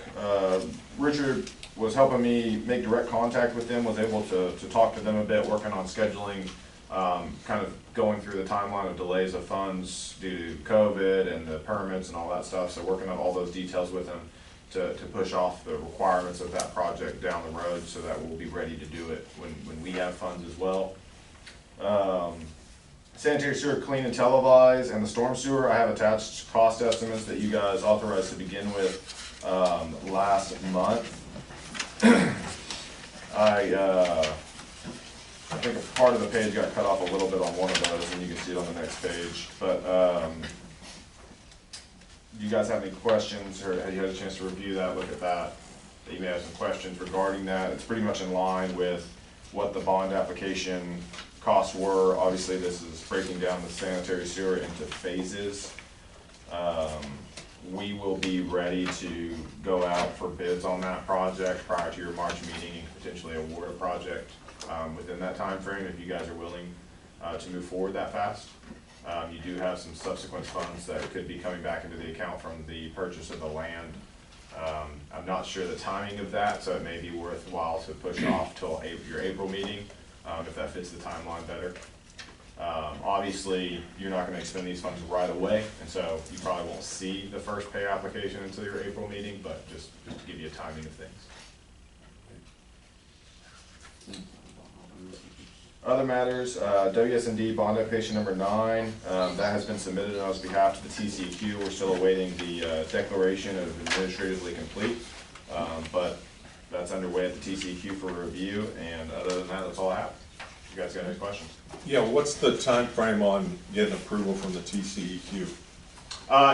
Richard was helping me make direct contact with them, was able to talk to them a bit, working on scheduling, kind of going through the timeline of delays of funds due to COVID and the permits and all that stuff. So working on all those details with them to push off the requirements of that project down the road so that we'll be ready to do it when we have funds as well. Sanitary sewer clean and televise, and the storm sewer, I have attached cost estimates that you guys authorized to begin with last month. I think a part of the page got cut off a little bit on one of those, and you can see it on the next page. But do you guys have any questions, or have you had a chance to review that, look at that? You may have some questions regarding that. It's pretty much in line with what the bond application costs were. Obviously, this is breaking down the sanitary sewer into phases. We will be ready to go out for bids on that project prior to your March meeting and potentially award a project within that time frame if you guys are willing to move forward that fast. You do have some subsequent funds that could be coming back into the account from the purchase of the land. I'm not sure the timing of that, so it may be worthwhile to push off till your April meeting if that fits the timeline better. Obviously, you're not going to expend these funds right away, and so you probably won't see the first pay application until your April meeting, but just to give you a timing of things. Other matters, WS&D bond application number 9, that has been submitted on behalf to the TCEQ. We're still awaiting the declaration of administratively complete, but that's underway at the TCEQ for review, and other than that, that's all I have. You guys got any questions? Yeah, what's the time frame on getting approval from the TCEQ?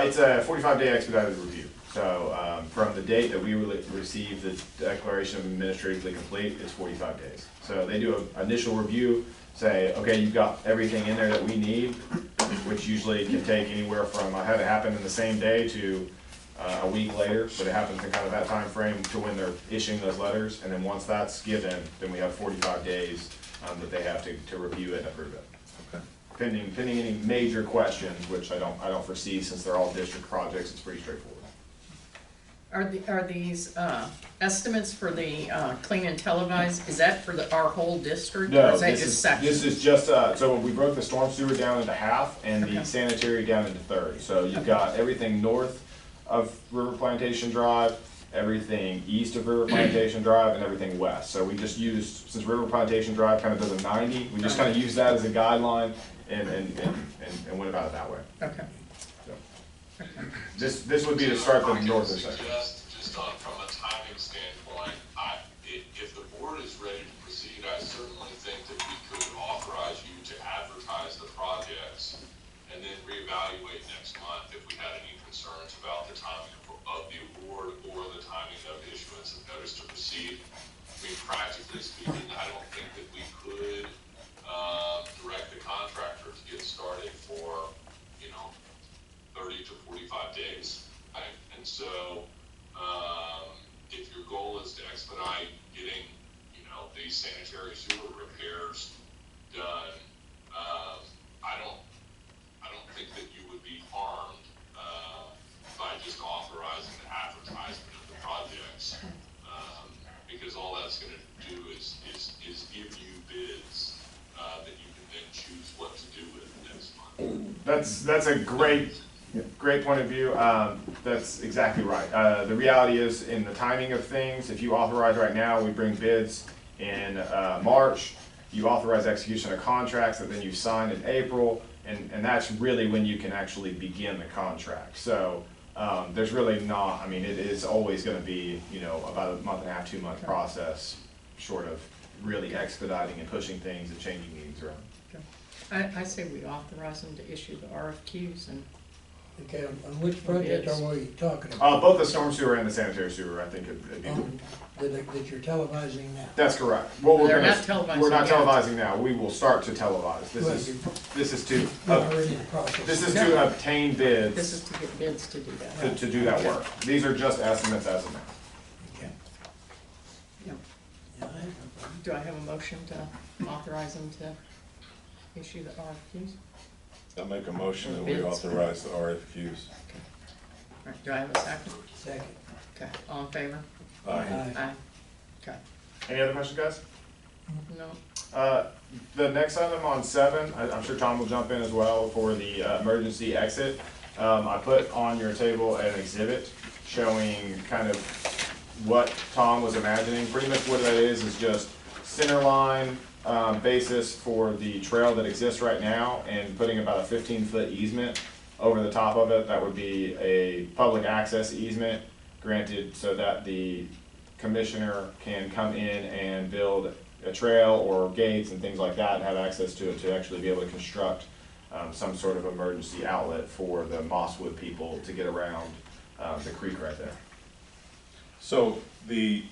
It's a 45-day expedited review. So from the date that we receive the declaration of administratively complete, it's 45 days. So they do an initial review, say, okay, you've got everything in there that we need, which usually can take anywhere from, I had it happen in the same day to a week later, but it happens in kind of that time frame to when they're issuing those letters. And then once that's given, then we have 45 days that they have to review it and approve it. Okay. Pending any major questions, which I don't foresee since they're all district projects, it's pretty straightforward. Are these estimates for the clean and televise, is that for our whole district? Or No, is that this just is, sections? this is just, so we broke the storm sewer down into half and the sanitary down into thirds. So you've got everything north of River Plantation Drive, everything east of River Plantation Drive, and everything west. So we just used, since River Plantation Drive kind of does a 90, we just kind of used that as a guideline and went about it that way. Okay. This would be to start the northern section. Just on from a timing standpoint, if the board is ready to proceed, I certainly think that we could authorize you to advertise the projects and then reevaluate next month if we had any concerns about the timing of the award or the timing of issuance of notice to proceed. I mean, practically speaking, I don't think that we could direct the contractor to get started for, 30 to 45 days. Right? And so, if your goal is to expedite getting, these sanitary sewer repairs done, I don't think that you would be harmed by just authorizing the advertisement of the projects, because all that's going to do is give you bids that you can then choose what to do with next month. That's a great point of view. That's exactly right. The reality is, in the timing of things, if you authorize right now, we bring bids in March, you authorize execution of contracts that then you sign in April, and that's really when you can actually begin the contract. So There's really not, I mean, it is always gonna be, you know, about a month and a half, 2 month process, short of really expediting and pushing things and changing meetings around. I say we authorize them to issue the RFQs and. Okay, on which project are we talking about? Both the storm sewer and the sanitary sewer, I think it'd be. That you're televising now? That's correct. Well, They're not televising we're not yet. televising now. We will start to televise. This is to, You're already in the process. this is to obtain bids. This is to get bids to do that. To do that work. These are just estimates as of now. Okay. Yep. Yeah, I have no problem. Do I have a motion to authorize them to issue the RFQs? I make a motion that we Bids. authorize the RFQs. All right, do I have a second? Second. Okay, all in favor? Aye. Aye. Okay, Any other questions, guys? no, The next item on 7, I'm sure Tom will jump in as well for the emergency exit. I put on your table an exhibit showing kind of what Tom was imagining. Pretty much what that is just center line basis for the trail that exists right now and putting about a 15-foot easement over the top of it. That would be a public access easement granted so that the commissioner can come in and build a trail or gates and things like that and have access to it to actually be able to construct some sort of emergency outlet for the Mosswood people to get around the creek right there. So the,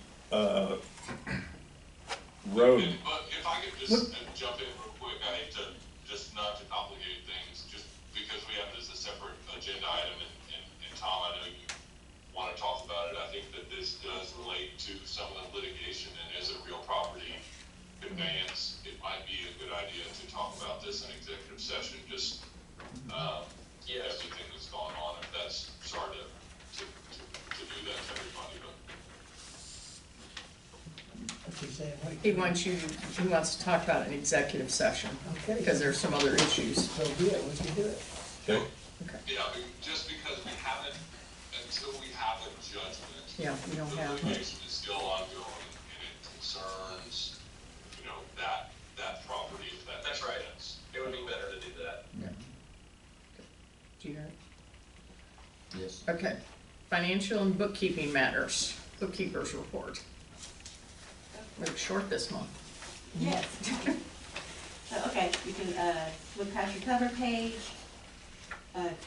road, But if I could just jump in real quick, I hate to, just not to complicate things, just because we have it as a separate agenda item, and Tom, I know you wanna talk about it, I think that this does relate to some of the litigation and is a real property conveyance. It might be a good idea to talk about this in executive session, just, everything that's going on, if that's, sorry to do that to everybody, but. What's he saying? Wait. he wants to talk about an executive session, Okay. because there's some other issues. So be it, we can do it. okay, Yeah, I mean, just because we haven't, until we have a judgment. Yeah, we don't The have, litigation is still ongoing, and it concerns, you know, that property, if that makes sense. It would be better to do that. do you hear it? Yes. Okay, financial and bookkeeping matters, bookkeeper's report. We're short this month. Yes. So, okay, you can, look past your cover page,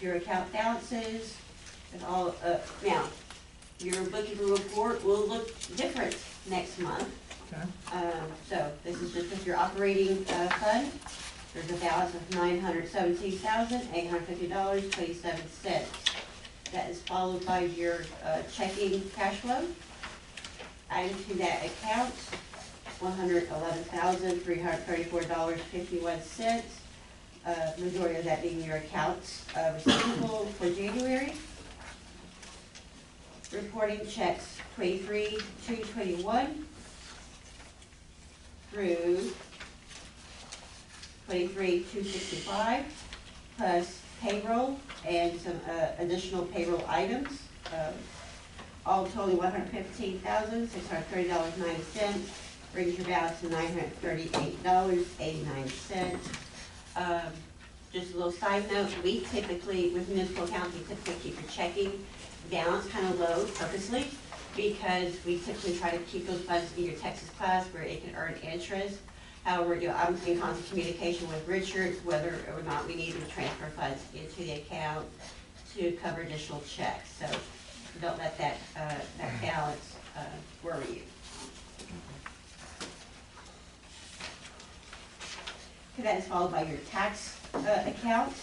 your account balances, and all, now, your bookkeeper report will look different next month. Okay. So this is just with your operating, fund. There's a balance of $917,850.27. That is followed by your, checking cash flow. Adding to that account, $111,334.51. Majority of that being your accounts receivable for January. Reporting checks 23/2/21 through 23/2/65, plus payroll and some additional payroll items. All totaling $115,630.90, brings your balance to $938.89. Just a little side note, we typically, with municipal accounts, we typically keep your checking balance kind of low purposely, because we typically try to keep those funds in your Texas class where it can earn interest. However, I'm in constant communication with Richard whether or not we need to transfer funds into the account to cover additional checks. So don't let that balance worry you. Okay, that is followed by your tax account.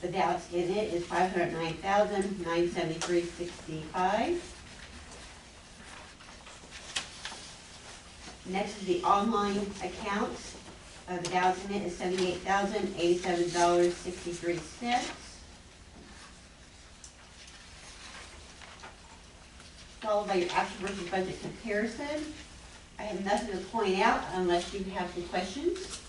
The balance in it is $509,973.65. Next is the online account. The balance in it is $78,087.63. Followed by your actual versus budget comparison. I have nothing to point out unless you have some questions.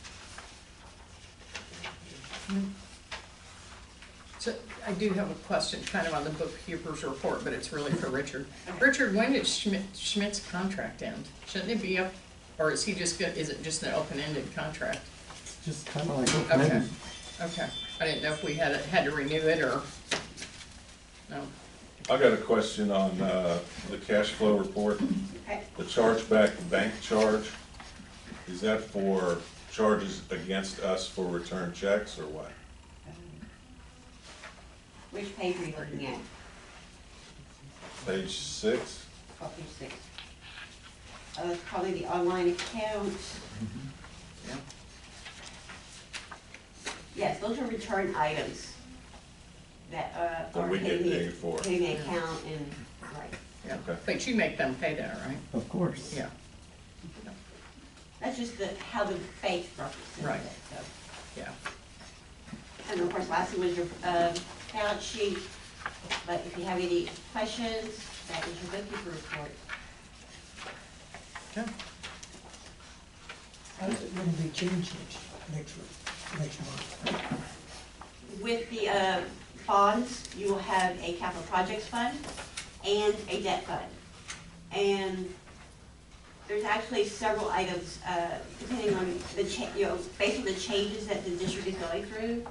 So I do have a question kind of on the bookkeeper's report, but it's really for Richard. Richard, when did Schmidt's contract end? Shouldn't it be up, or is he just, is it just an open-ended contract? It's just kind of like Okay, open-ended. okay. I didn't know if we had to renew it or, no. I got a question on, the cash flow report. Okay. The chargeback bank charge, is that for charges against us for return checks or what? Which page are you looking at? Page 6? Oh, page 6. It's probably the online account. Yeah. Yes, those are return items that That are we get hitting paid for. hitting the account and, right. Yeah, Okay. but you make them pay that, right? Of course. Yeah, That's just how the bank represents Right. it, so. yeah. And of course, lastly was your balance sheet, but if you have any questions, that is your bookkeeper report. Okay. How's it gonna be changed next month? With the bonds, you will have a capital projects fund and a debt fund. And there's actually several items, depending on the, based on the changes that the district is going through.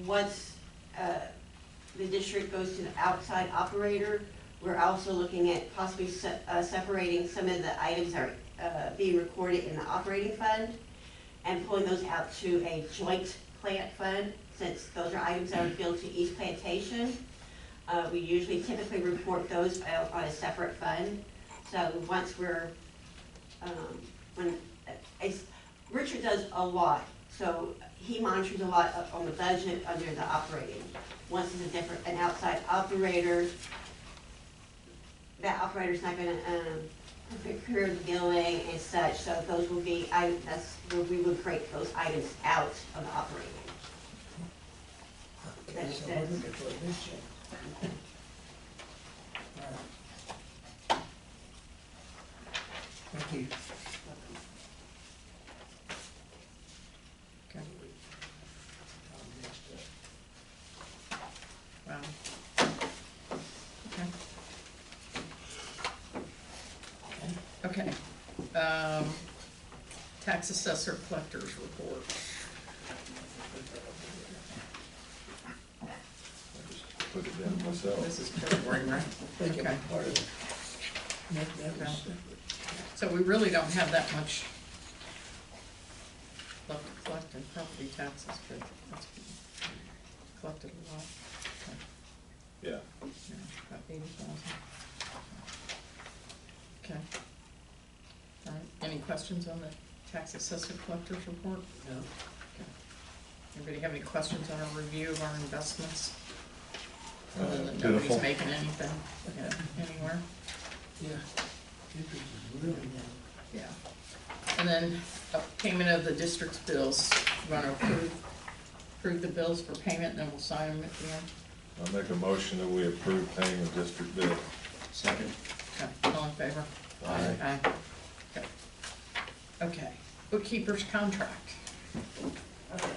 Once the district goes to the outside operator, we're also looking at possibly separating some of the items that are being recorded in the operating fund and pulling those out to a joint plant fund, since those are items that are billed to East Plantation. We usually typically report those out on a separate fund. So once we're, Richard does a lot, so he monitors a lot on the budget under the operating. Once it's an outside operator, that operator's not gonna prepare the billing and such, so those will be, that's where we would break those items out of the operating. Okay, so we're looking for a big change. All right. Thank you. Okay. Next up. Wow. Okay. Okay. Tax assessor collectors report. Put it down myself. This is February, right? Thank you. Okay. Part of it. That was separate. So we really don't have that much left to collect in property taxes, but that's collected a lot. Yeah. Yeah, about 80,000. Okay. All right, any questions on the tax assessor collectors report? No. Okay. Anybody have any questions on our review of our investments? Other than Beautiful. nobody's making anything, anywhere? Yeah. Interest is really down. Yeah. And then payment of the district's bills. You want to approve the bills for payment, and then we'll sign them at the end? I'll make a motion that we approve paying the district bill. Second. Okay, all in favor? Aye. Aye. Okay. Okay, bookkeeper's contract. Okay.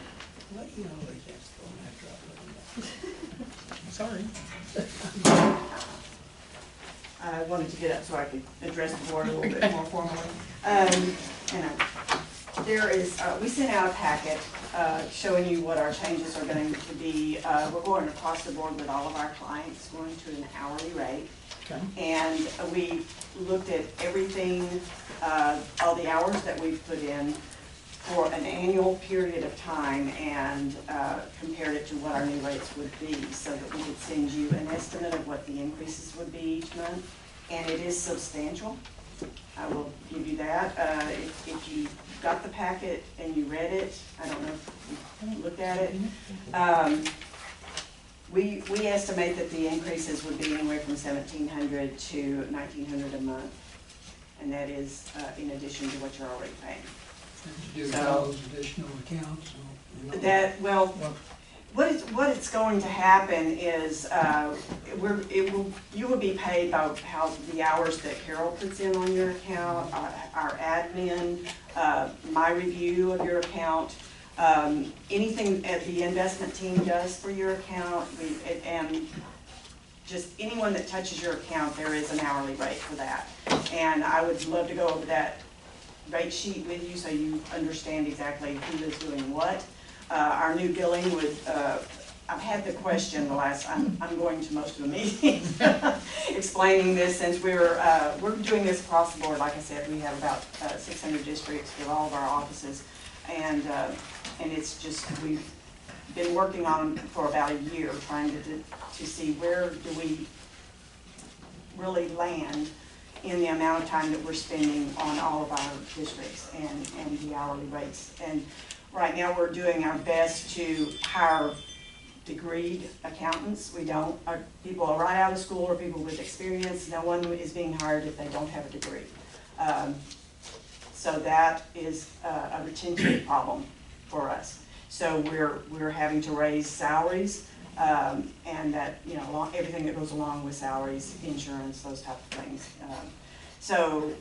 What do you always ask for after I Sorry. I wanted to get up so I could address the board a little bit more formally. There is, we sent out a packet showing you what our changes are going to be. We're going across the board with all of our clients, going to an hourly rate. Okay. And we looked at everything, all the hours that we've put in for an annual period of time and compared it to what our new rates would be so that we could send you an estimate of what the increases would be each month. And it is substantial. I will give you that. If you got the packet and you read it, I don't know if you looked at it. We estimate that the increases would be anywhere from $1,700 to $1,900 a month. And that is in addition to what you're already paying. Do So- all those additional accounts? and all That, well, what it's going to happen is, you will be paid by how the hours that Carol puts in on your account, our admin, my review of your account, anything that the investment team does for your account, and just anyone that touches your account, there is an hourly rate for that. And I would love to go over that rate sheet with you so you understand exactly who is doing what. Our new billing would, I've had the question I'm going to most of the meetings, explaining this since we're doing this across the board. Like I said, we have about 600 districts with all of our offices, and it's just, we've been working on it for about a year, trying to see where do we really land in the amount of time that we're spending on all of our districts and the hourly rates. And right now, we're doing our best to hire degreed accountants. We don't, people are right out of school or people with experience. No one is being hired if they don't have a degree. So that is a retention problem for us. So we're having to raise salaries, and that, you know, everything that goes along with salaries, insurance, those type of things. So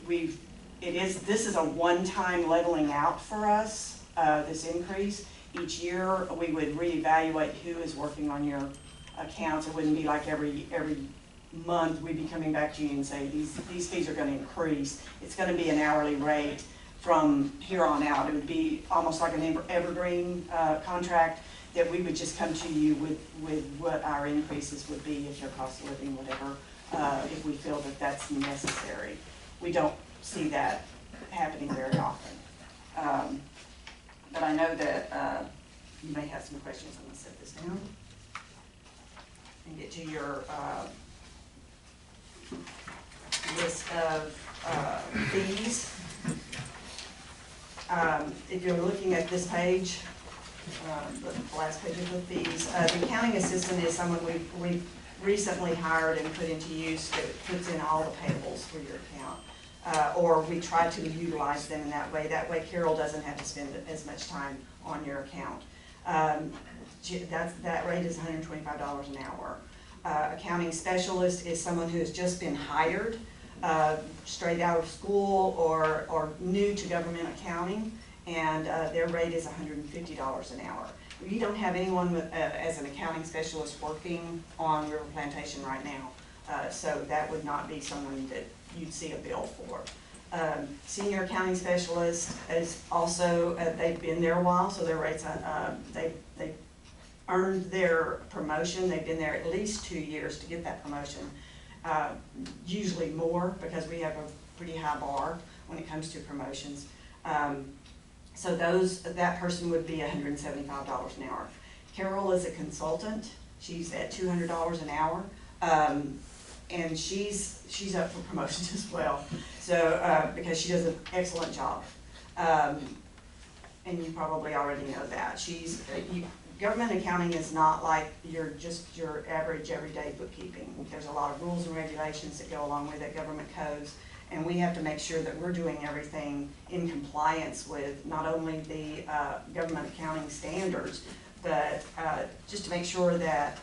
this is a one-time leveling out for us, this increase. Each year, we would reevaluate who is working on your accounts. It wouldn't be like every month we'd be coming back to you and say, these fees are gonna increase. It's gonna be an hourly rate from here on out. It would be almost like an evergreen contract that we would just come to you with what our increases would be if your cost of living, whatever, if we feel that that's necessary. We don't see that happening very often. But I know that you may have some questions. I'm going to set this down and get to your list of fees. If you're looking at this page, the last page of the fees, the accounting assistant is someone we've recently hired and put into use that puts in all the payables for your account. Or we try to utilize them in that way. That way Carol doesn't have to spend as much time on your account. That rate is $125 an hour. Accounting specialist is someone who has just been hired, straight out of school or new to government accounting, and their rate is $150 an hour. We don't have anyone as an accounting specialist working on River Plantation right now, so that would not be someone that you'd see a bill for. Senior accounting specialist is also, they've been there a while, so their rates, they've earned their promotion. They've been there at least 2 years to get that promotion, usually more because we have a pretty high bar when it comes to promotions. So that person would be $175 an hour. Carol is a consultant. She's at $200 an hour. And she's up for promotion as well, so because she does an excellent job, and you probably already know that. Government accounting is not like your average everyday bookkeeping. There's a lot of rules and regulations that go along with it, government codes, and we have to make sure that we're doing everything in compliance with not only the government accounting standards, but just to make sure that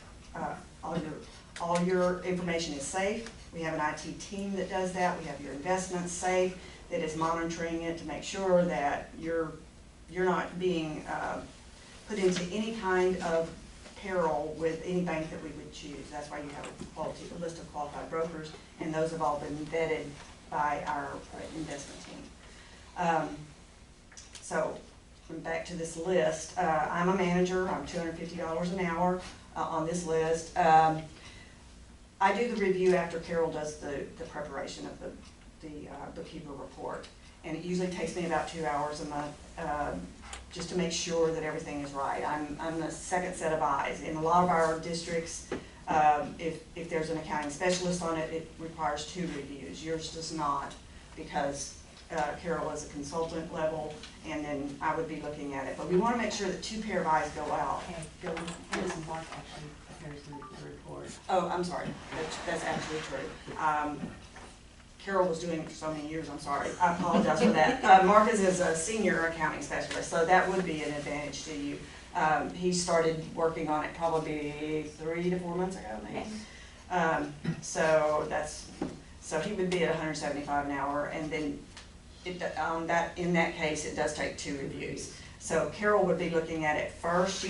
all your information is safe. We have an IT team that does that. We have your investments safe, that is monitoring it to make sure that you're not being put into any kind of peril with any bank that we would choose. That's why you have a list of qualified brokers, and those have all been vetted by our investment team. So back to this list. I'm a manager. I'm $250 an hour on this list. I do the review after Carol does the preparation of the bookkeeper report, and it usually takes me about 2 hours a month just to make sure that everything is right. I'm the second set of eyes. In a lot of our districts, if there's an accounting specialist on it, it requires 2 reviews. Yours does not, because Carol is a consultant level, and then I would be looking at it. But we want to make sure that 2 pair of eyes go out. Okay, Mrs. Mark actually prepares the report. Oh, I'm sorry. That's absolutely true. Carol was doing it for so many years, I'm sorry. I apologize for that. Marcus is a senior accounting specialist, so that would be an advantage to you. He started working on it probably 3 to 4 months ago, maybe. So he would be at $175 an hour, and then in that case, it does take 2 reviews. So Carol would be looking at it first.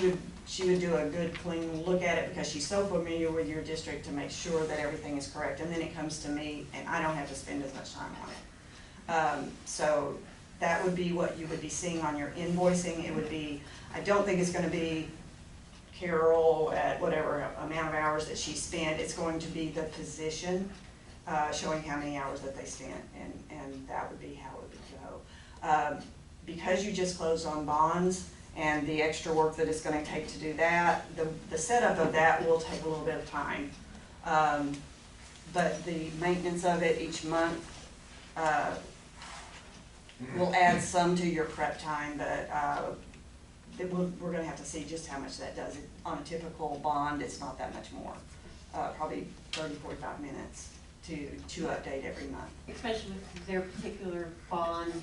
She would do a good, clean look at it because she's so familiar with your district to make sure that everything is correct. And then it comes to me, and I don't have to spend as much time on it. So that would be what you would be seeing on your invoicing. It would be, I don't think it's going to be Carol at whatever amount of hours that she spent. It's going to be the position, showing how many hours that they spent, and that would be how it would go. Because you just closed on bonds and the extra work that it's gonna take to do that, the setup of that will take a little bit of time. But the maintenance of it each month, will add some to your prep time, but, we're gonna have to see just how much that does. On a typical bond, it's not that much more, probably 30, 45 minutes to update every month. Especially with their particular bond.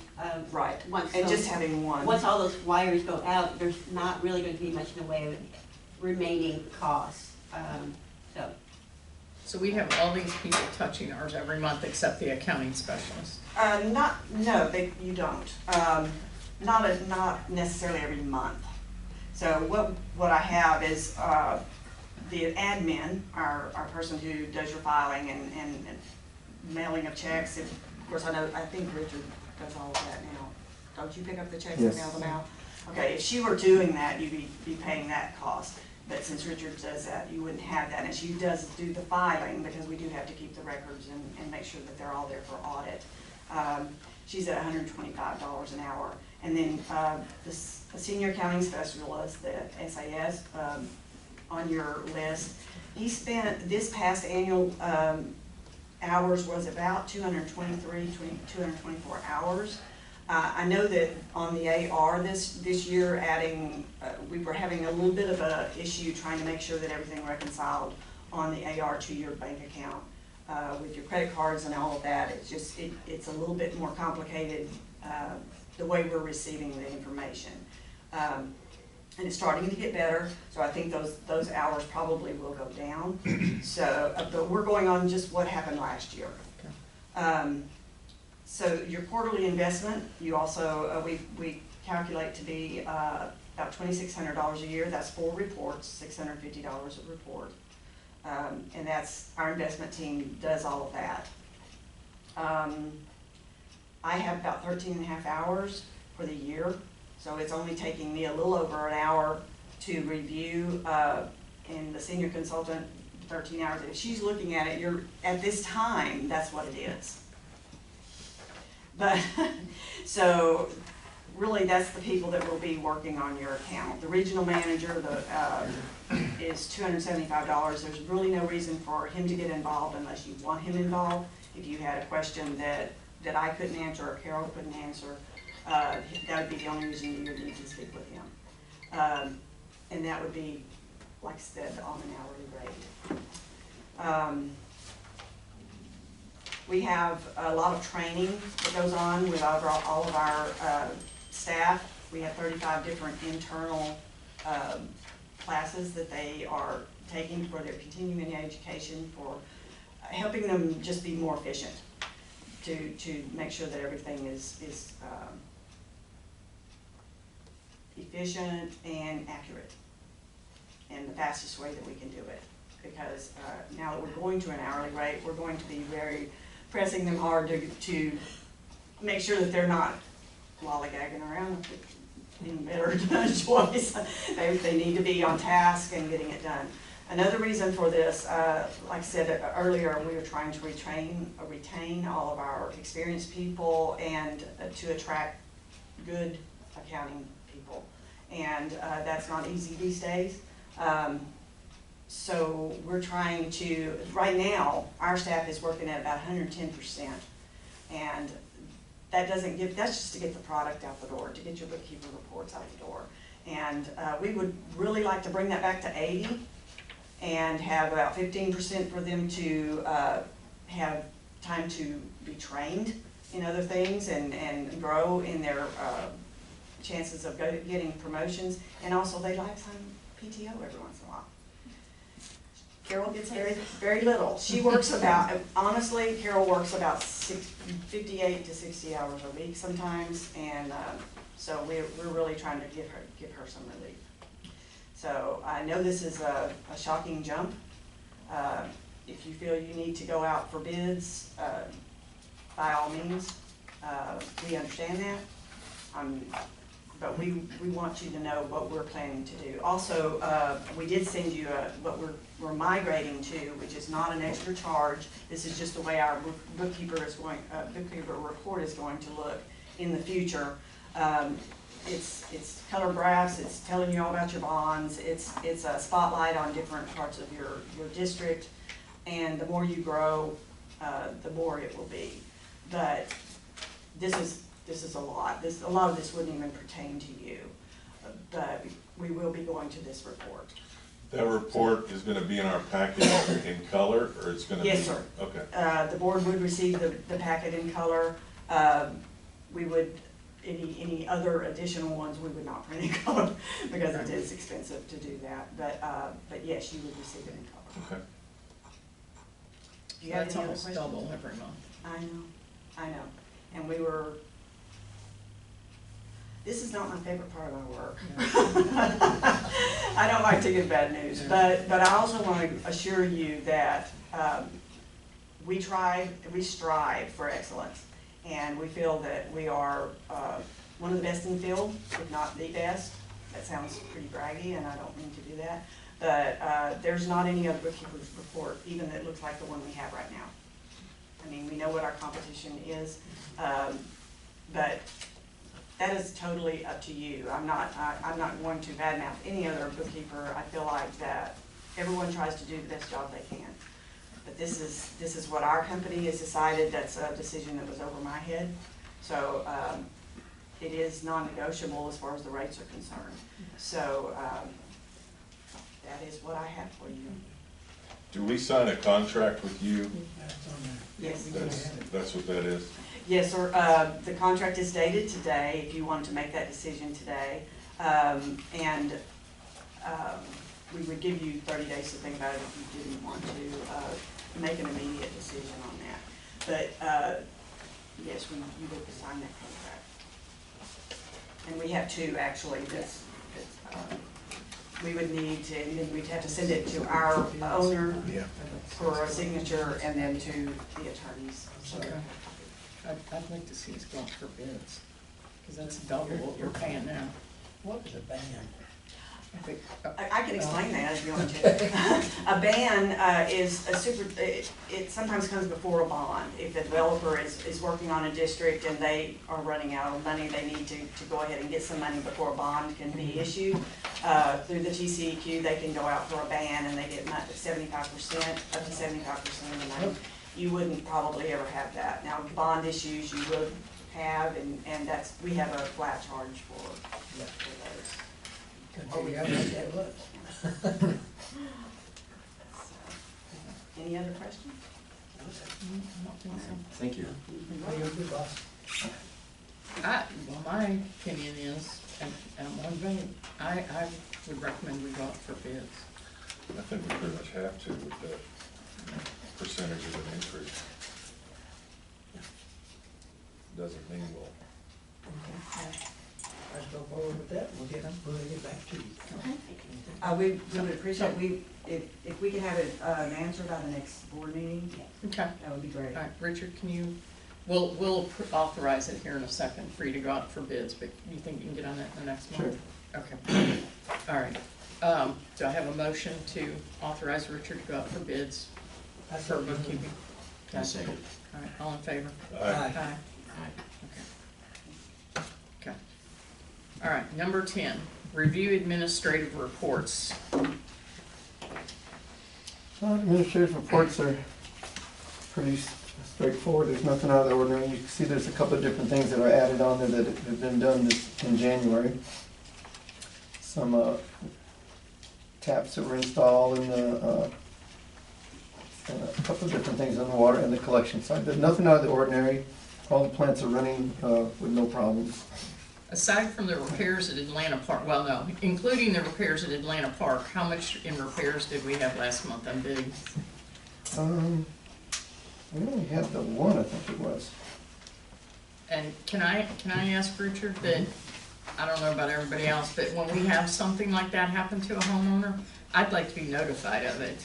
Right, Once and those- just having one. Once all those wires go out, there's not really going to be much in the way of remaining costs. So we have all these people touching ours every month except the accounting specialist. You don't. Not necessarily every month. So what I have is, the admin, our person who does your filing and mailing of checks. Of course, I think Richard does all of that now. Don't you pick up the checks and Yes. mail them out? Okay, if she were doing that, you'd be paying that cost. But since Richard does that, you wouldn't have that. And she does do the filing, because we do have to keep the records and make sure that they're all there for audit. She's at $125 an hour. And then the senior accounting specialist, the SAS, on your list, he spent this past annual hours was about 224 hours. I know that on the AR this year, we were having a little bit of a issue trying to make sure that everything reconciled on the AR to your bank account. With your credit cards and all of that, it's a little bit more complicated, the way we're receiving the information. And it's starting to get better, so I think those hours probably will go down. So, but we're going on just what happened last year. So your quarterly investment, you also, we calculate to be about $2,600 a year. That's 4 reports, $650 a report. And that's, our investment team does all of that. I have about 13 and a half hours for the year, so it's only taking me a little over an hour to review, and the senior consultant, 13 hours. If she's looking at it, at this time, that's what it is. But, so, really, that's the people that will be working on your account. The regional manager, is $275. There's really no reason for him to get involved unless you want him involved. If you had a question that I couldn't answer or Carol couldn't answer, that would be the only reason you would need to speak with him. And that would be, like I said, on an hourly rate. We have a lot of training that goes on with all of our staff. We have 35 different internal classes that they are taking for their continuing education, for helping them just be more efficient, to make sure that everything is efficient and accurate, and the fastest way that we can do it. Because now that we're going to an hourly rate, we're going to be very pressing them hard to make sure that they're not lollygagging around in better choice. They need to be on task and getting it done. Another reason for this, like I said earlier, we are trying to retain all of our experienced people and to attract good accounting people. And that's not easy these days. So we're trying to, right now, our staff is working at about 110%. And that doesn't give, that's just to get the product out the door, to get your bookkeeper reports out the door. And we would really like to bring that back to 80 and have about 15% for them to have time to be trained in other things and grow in their chances of getting promotions. And also they like some PTO every once in a while. Carol gets very little. She works about, honestly, Carol works about 58 to 60 hours a week sometimes, and so we're really trying to give her some relief. So I know this is a shocking jump. If you feel you need to go out for bids, by all means, we understand that. but we want you to know what we're planning to do. Also, we did send you what we're migrating to, which is not an extra charge. This is just the way our bookkeeper report is going to look in the future. It's color graphs, it's telling you all about your bonds, it's a spotlight on different parts of your district, and the more you grow, the more it will be. But this is a lot. A lot of this wouldn't even pertain to you, but we will be going to this report. That report is gonna be in our packet in color, or it's gonna be? Yes, sir. Okay. The board would receive the packet in color. We would, any other additional ones, we would not print in color because it is expensive to do that. But yes, you would receive it in color. Okay. Do you have That's any other almost questions? double every month. I know. And this is not my favorite part of my work. I don't like to give bad news, but I also want to assure you that we strive for excellence, and we feel that we are one of the best in the field, if not the best. That sounds pretty braggy, and I don't mean to do that, but there's not any other bookkeeper's report even that looks like the one we have right now. I mean, we know what our competition is, but that is totally up to you. I'm not going to badmouth any other bookkeeper. I feel like that everyone tries to do the best job they can. But this is what our company has decided. That's a decision that was over my head. So it is non-negotiable as far as the rates are concerned. So that is what I have for you. Do we sign a contract with you? Yes. That's what that is? Yes, sir. The contract is dated today, if you wanted to make that decision today. And we would give you 30 days to think about it if you didn't want to make an immediate decision on that. But yes, you would sign that contract. And we have two, actually, we would need to, and then we'd have to send it to our owner for a signature and then to the attorneys. So. Okay. I'd like to see us go out for bids, because that's double what we're paying now. What is a ban? I can explain that if you want to. A ban is a it sometimes comes before a bond. If the developer is working on a district and they are running out of money, they need to go ahead and get some money before a bond can be issued. Through the TCEQ, they can go out for a ban and they get 75%, up to 75% of the money. You wouldn't probably ever have that. Now, bond issues you would have, and we have a flat charge for those. Couldn't figure out what that was. Any other questions? Thank you. You're good, boss. Well, my opinion is, and one thing, I would recommend we go out for bids. I think we pretty much have to with that percentage of an increase. Doesn't mean we'll. Let's go forward with that, we'll get back to you. We would appreciate, if we could have an answer by the next board meeting, Okay. that would be great. All right, Richard, we'll authorize it here in a second for you to go out for bids, but you think you can get on that in the next month? Sure. Okay. All right. Do I have a motion to authorize Richard to go out for bids for bookkeeping? I second. All right, all in favor? Aye. Okay. All right, number 10, review administrative reports. Administrative reports are pretty straightforward. There's nothing out of the ordinary. You can see there's a couple of different things that are added on there that have been done in January. Some taps that were installed and a couple of different things on the water and the collection side. There's nothing out of the ordinary. All the plants are running with no problems. Aside from the repairs at Atlanta Park, well, no, including the repairs at Atlanta Park, how much in repairs did we have last month on big? We only had the one, I think it was. And can I ask Richard that, I don't know about everybody else, but when we have something like that happen to a homeowner, I'd like to be notified of it.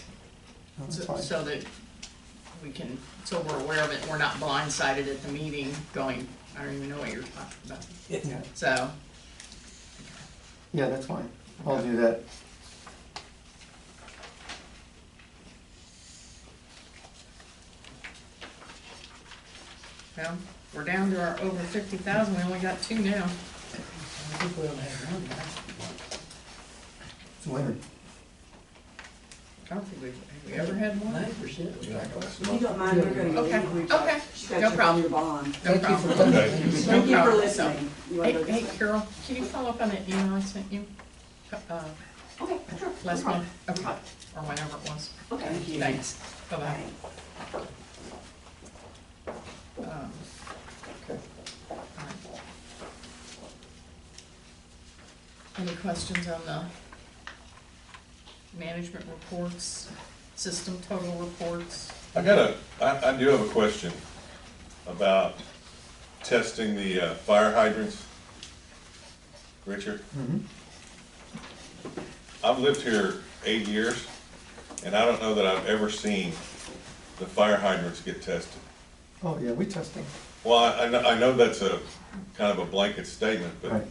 So that so we're aware of it, we're not blindsided at the meeting going, I don't even know what you're talking about. Yeah. So, Yeah, that's fine. I'll do that. Well, we're down to our over 50,000, we only got 2 now. I think we only had one last month. It's winter. I don't think have we ever had one? 9%. If you don't mind, we're gonna Okay, leave. okay, no problem. Your bond. No Thank you for problem. Okay. listening. Thank you for problem. listening. You wanna Hey, go hey this way? Carol, can you follow up on that email I sent you? Okay, sure. Last No month, problem. okay, or whenever it was. Okay. Thank you. Thanks, bye-bye. Okay. Alright. Any questions on the management reports, system total reports? I do have a question about testing the fire hydrants. Richard? Mhm. I've lived here 8 years, and I don't know that I've ever seen the fire hydrants get tested. Oh, yeah, we test them. Well, I know that's a kind of a blanket statement, but Right.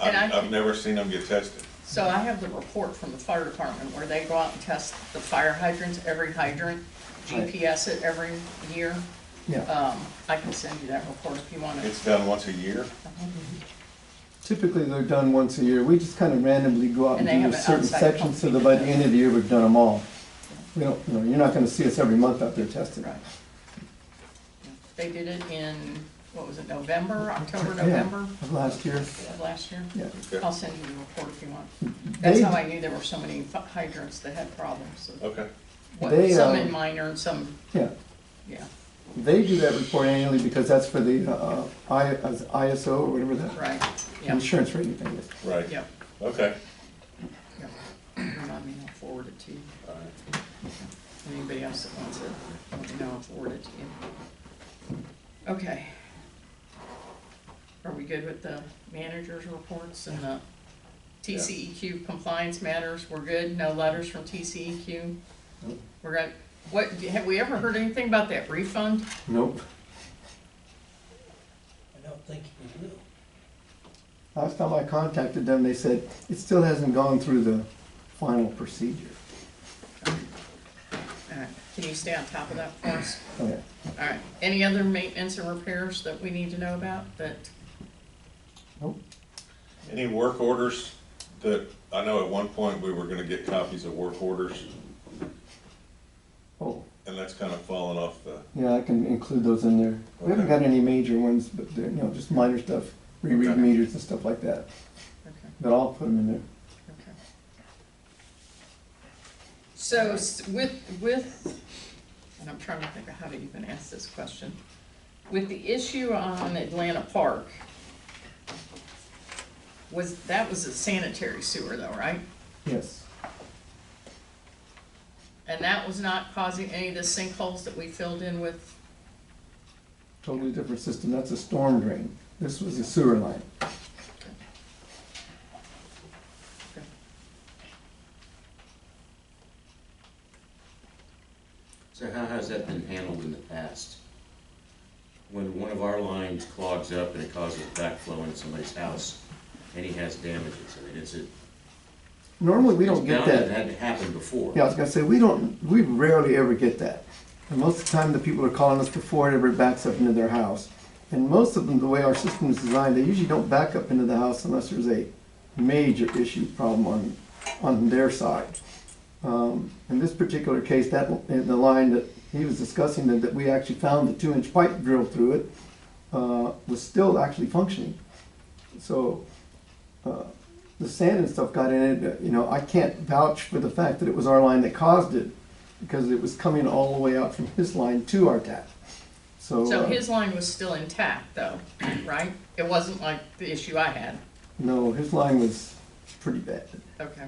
I've never seen them get tested. So I have the report from the fire department where they go out and test the fire hydrants, every hydrant, GPS it every year. Yeah. I can send you that report if you want it. It's done once a year? Typically, they're done once a year. We just kind of randomly go out And they and do have an certain outside sections so that company by that the end of the year, we've done them all. We don't, you're not gonna see us every month out there testing. Right. They did it in, what was it, November, October, Yeah, November of last year. of last year? Yeah. Okay. I'll send you the report if you want. That's They- how I knew there were so many hydrants that had problems. So Okay. They, some in minor and some, Yeah, yeah, they do that report annually because that's for the ISO or whatever that right, yeah, insurance rating thing is. Right. yep, Okay. yep. Remind me, I'll forward it to you. All right. Anybody else that wants it, let me know, I'll forward it to you. Okay. Are we good with the manager's reports and the TCEQ compliance matters? We're good? No letters from TCEQ? Nope. We're good. What, have we ever heard anything about that refund? Nope. I don't think you will. Last time I contacted them, they said it still hasn't gone through the final procedure. Alright, can you stay on top of that for us? Okay. Alright, any other maintenance and repairs that we need to know about that? Nope. Any work orders that, I know at one point we were gonna get copies of work orders, Oh, and that's kind of fallen off the, yeah, I can include those in there. We haven't Okay. got any major ones, but they're, just minor stuff, reread Okay. meters and stuff like that. Okay, But I'll put them in there. okay. So with, and I'm trying to think of how to even ask this question. With the issue on Atlanta Park, that was a sanitary sewer though, right? Yes. And that was not causing any of the sinkholes that we filled in with? Totally different system. That's a storm drain. This was a sewer line. So how has that been handled in the past? When one of our lines clogs up and it causes backflow in somebody's house, and he has damages, I mean, Normally, we don't get It's bound to that. have had happened before. Yeah, I was gonna say, we rarely ever get that. And most of the time, the people are calling us before it ever backs up into their house. And most of them, the way our system is designed, they usually don't back up into the house unless there's a major issue problem on their side. In this particular case, the line that he was discussing, that we actually found the 2-inch pipe drilled through it, was still actually functioning. So, the sand and stuff got in it, I can't vouch for the fact that it was our line that caused it, because it was coming all the way out from his line to our tap. So his line was still intact though, right? It wasn't like the issue I had. No, his line was pretty bad. Okay.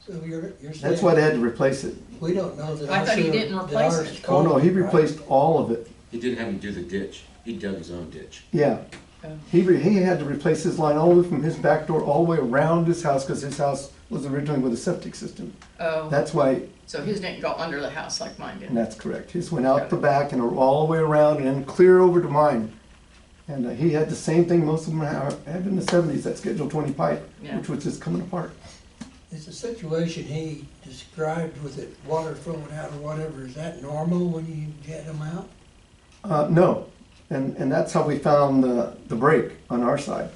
So you're saying. That's why they had to replace it. We don't know that. I our thought he sewer- didn't that replace ours it. Oh, no, he right? replaced all of it. He didn't have him do the ditch, he dug his own ditch. Yeah. Oh. He had to replace his line all the way from his back door all the way around his house, because his house was originally with a septic system. Oh, That's why, so his didn't go under the house like mine did? and that's correct. His went out the back and all the way around and then clear over to mine. And he had the same thing most of them had in the 70s, that Schedule 20 pipe, Yeah. which was just coming apart. Is the situation he described with it, water flowing out or whatever, is that normal when you jet them out? No, and that's how we found the break on our side.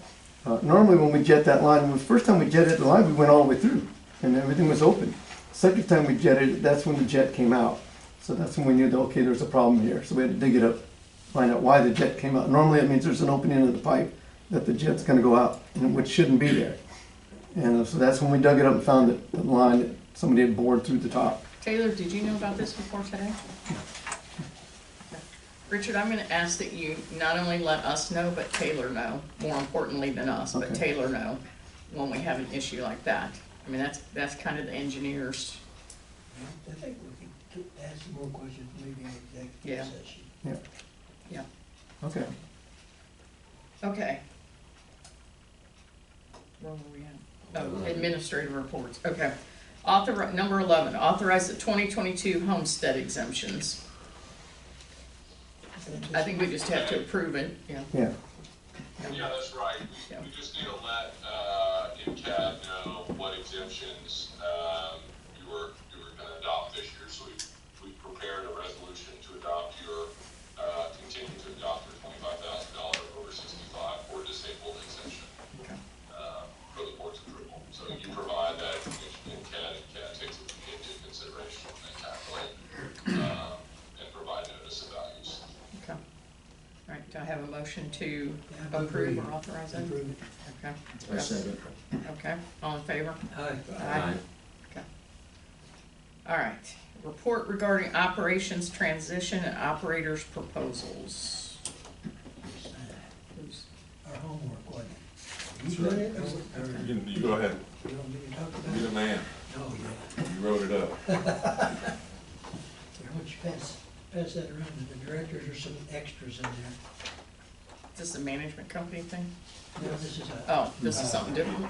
Normally when we jet that line, the first time we jetted the line, we went all the way through and everything was open. Second time we jetted it, that's when the jet came out. So that's when we knew that, okay, there's a problem here. So we had to dig it up, find out why the jet came out. Normally it means there's an opening in the pipe that the jet's gonna go out, and which shouldn't be there. And so that's when we dug it up and found that the line that somebody had bored through the top. Taylor, did you know about this before today? Richard, I'm gonna ask that you not only let us know, but Taylor know, more importantly than us, but Okay. Taylor know when we have an issue like that. I mean, that's kind of the engineers. I think we can ask some more questions maybe in Yeah. executive session. Yeah. Yeah. Okay. Okay. Where were we at? Oh, administrative reports, okay. Number 11, authorize the 2022 homestead exemptions. I think we just have to approve it, yeah. Yeah. Yeah, that's right. Yeah. We just need to let, MCAD know what exemptions, you were gonna adopt this year. So we prepared a resolution to adopt continue to adopt your $25,000 over 65 or disabled exemption, Okay. for the board's approval. So you provide that information in CAD, and CAD takes it into consideration when they calculate, and provide notice of values. Okay. All right, do I have a motion to Yeah, approve or authorize that? Approve it. Okay. I second. Okay, all in favor? Aye. Aye. Okay. All right, report regarding operations transition and operators proposals. Who's- Our homework, wasn't it? You read it or? You go ahead, You want me to talk about be the it? man, No, yeah. you wrote it up. Here, why don't you pass that around to the directors or some extras in there? Is this a management company thing? No, this is a. Oh, this is something different?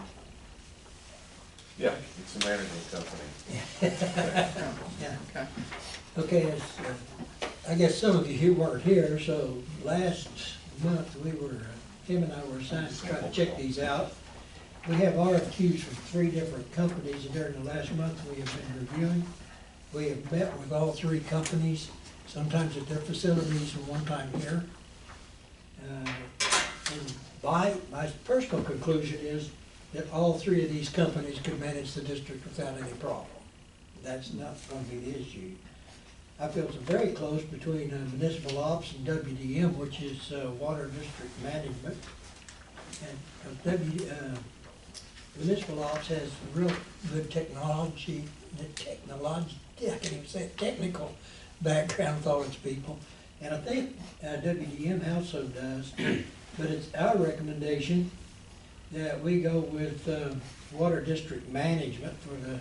Yeah, it's a management company. Yeah. Okay. Okay, I guess some of you here weren't here, so last month Tim and I were assigned to try to check these out. We have RFQs from 3 different companies, and during the last month we have been reviewing. We have met with all 3 companies, sometimes at their facilities and one time here. And my personal conclusion is that all 3 of these companies could manage the district without any problem. That's not gonna be the issue. I feel it's very close between municipal ops and WDM, which is water district management. And municipal ops has real good I can't even say it, technical background with all its people. And I think WDM also does, but it's our recommendation that we go with water district management for the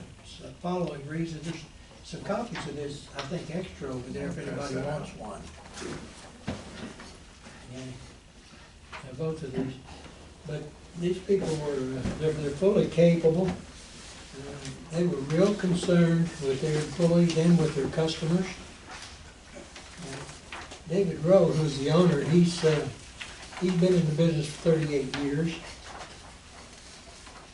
following reason. There's some copies of this, I think, extra over there if anybody wants one. Yeah, both of these. But these people were, they're fully capable. They were real concerned with their employees and with their customers. David Rowe, who's the owner, he's been in the business for 38 years.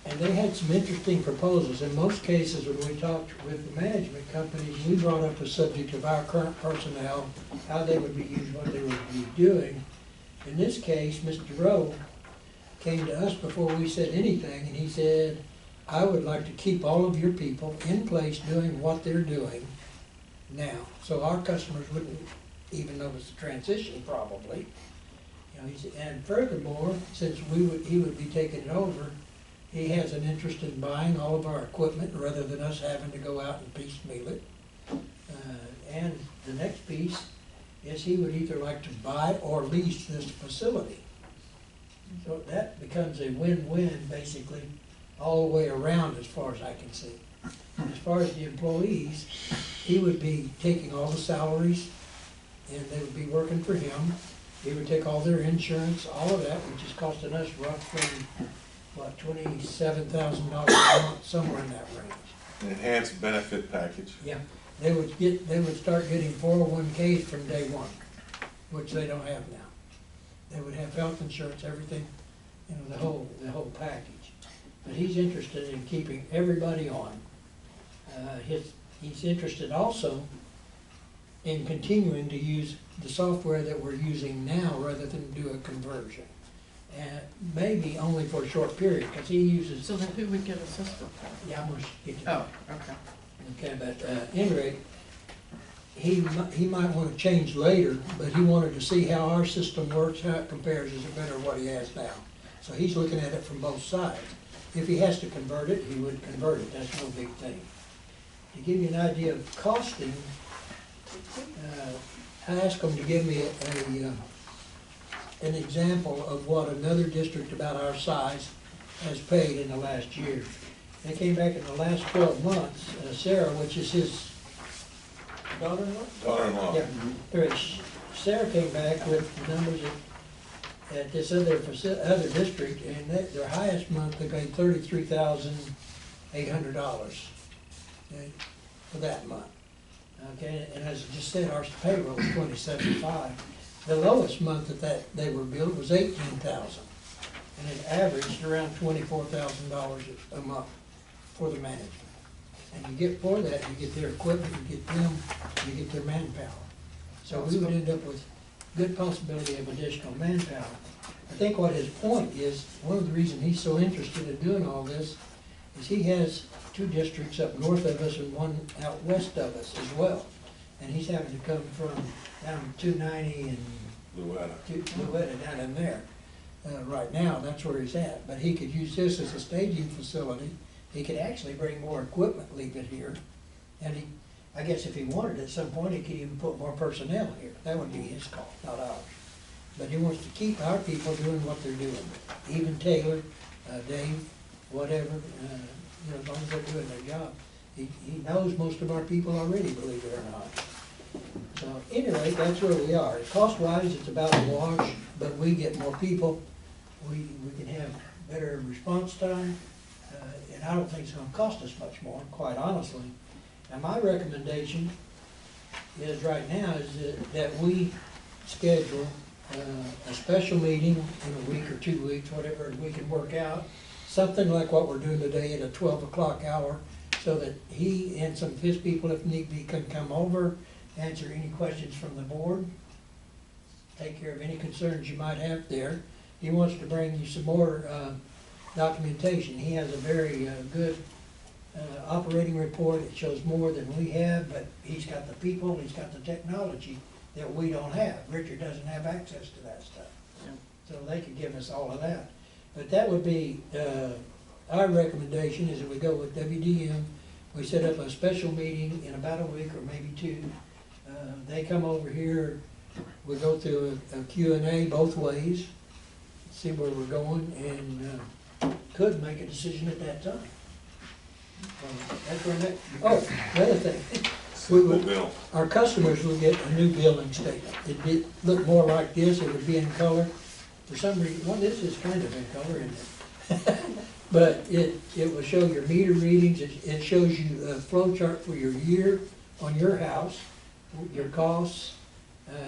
And they had some interesting proposals. In most cases, when we talked with the management companies, we brought up the subject of our current personnel, how they would be used, what they would be doing. In this case, Mr. Rowe came to us before we said anything, and he said, I would like to keep all of your people in place doing what they're doing now. So our customers wouldn't even notice the transition probably. You know, and furthermore, since he would be taking it over, he has an interest in buying all of our equipment rather than us having to go out and piecemeal it. And the next piece is he would either like to buy or lease this facility. So that becomes a win-win basically all the way around as far as I can see. As far as the employees, he would be taking all the salaries and they would be working for him. He would take all their insurance, all of that, which is costing us roughly, what, $27,000 a month, somewhere in that range. An enhanced benefit package. Yeah, they would start getting 401ks from day one, which they don't have now. They would have have health insurance, everything, you know, the whole package. But he's interested in keeping everybody on. He's interested also in continuing to use the software that we're using now rather than do a conversion. And maybe only for a short period, because he uses. So then who would get assistant? Yeah, I'm gonna get to Oh, okay. Okay, but at any rate, he might want to change later, but he wanted to see how our system works, how it compares, is it better than what he has now? So he's looking at it from both sides. If he has to convert it, he would convert it, that's no big thing. To give you an idea of costing, I asked him to give me an example of what another district about our size has paid in the last year. They came back in the last 12 months, Sarah, which is his daughter-in-law? Daughter-in-law. Yeah, Sarah came back with numbers at this other district, and their highest month, they paid $33,800 for that month. Okay, and as I just said, our payroll was $27,500. The lowest month that they were billed was $18,000, and it averaged around $24,000 a month for the management. And you get for that, you get their equipment, you get them, you get their manpower. So we would end up with good possibility of additional manpower. I think what his point is, one of the reasons he's so interested in doing all this is he has 2 districts up north of us and 1 out west of us as well. And he's having to come from down 290 and Louetta down in there. Right now, that's where he's at. But he could use this as a staging facility. He could actually bring more equipment, leave it here. And I guess if he wanted, at some point, he could even put more personnel here. That would be his call, not ours. But he wants to keep our people doing what they're doing. Even Taylor, Dave, whatever, you know, as long as they're doing their job. He knows most of our people already, believe it or not. So anyway, that's where we are. Cost-wise, it's about a wash, but we get more people. We can have better response time, and I don't think it's gonna cost us much more, quite honestly. Now, my recommendation is right now is that we schedule a special meeting in a week or 2 weeks, whatever we can work out, something like what we're doing today at a 12 o'clock hour, so that he and some of his people, if need be, can come over, answer any questions from the board, take care of any concerns you might have there. He wants to bring you some more documentation. He has a very good operating report. It shows more than we have, but he's got the people, he's got the technology that we don't have. Richard doesn't have access to that stuff. So they could give us all of that. But that would be, our recommendation is that we go with WDM. We set up a special meeting in about a week or maybe 2. They come over here, we go through a Q&A both ways, see where we're going, and could make a decision at that time. That's where next. Oh, the other thing. Our customers will get a new billing statement. It'd look more like this, it would be in color. For some reason, well, this is kind of in color, isn't it? But it will show your meter readings, it shows you a flow chart for your year on your house, your costs.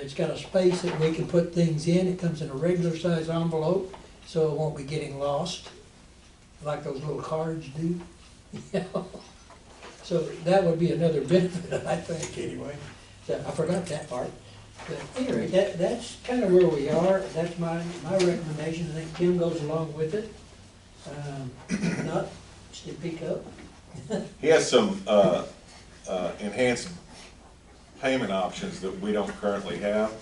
It's got a space that we can put things in. It comes in a regular size envelope, so it won't be getting lost, like those little cards do. So that would be another benefit, I think, anyway. So I forgot that part. But anyway, that's kind of where we are. That's my recommendation. I think Kim goes along with it. If not, speak up. He has some enhanced payment options that we don't currently have.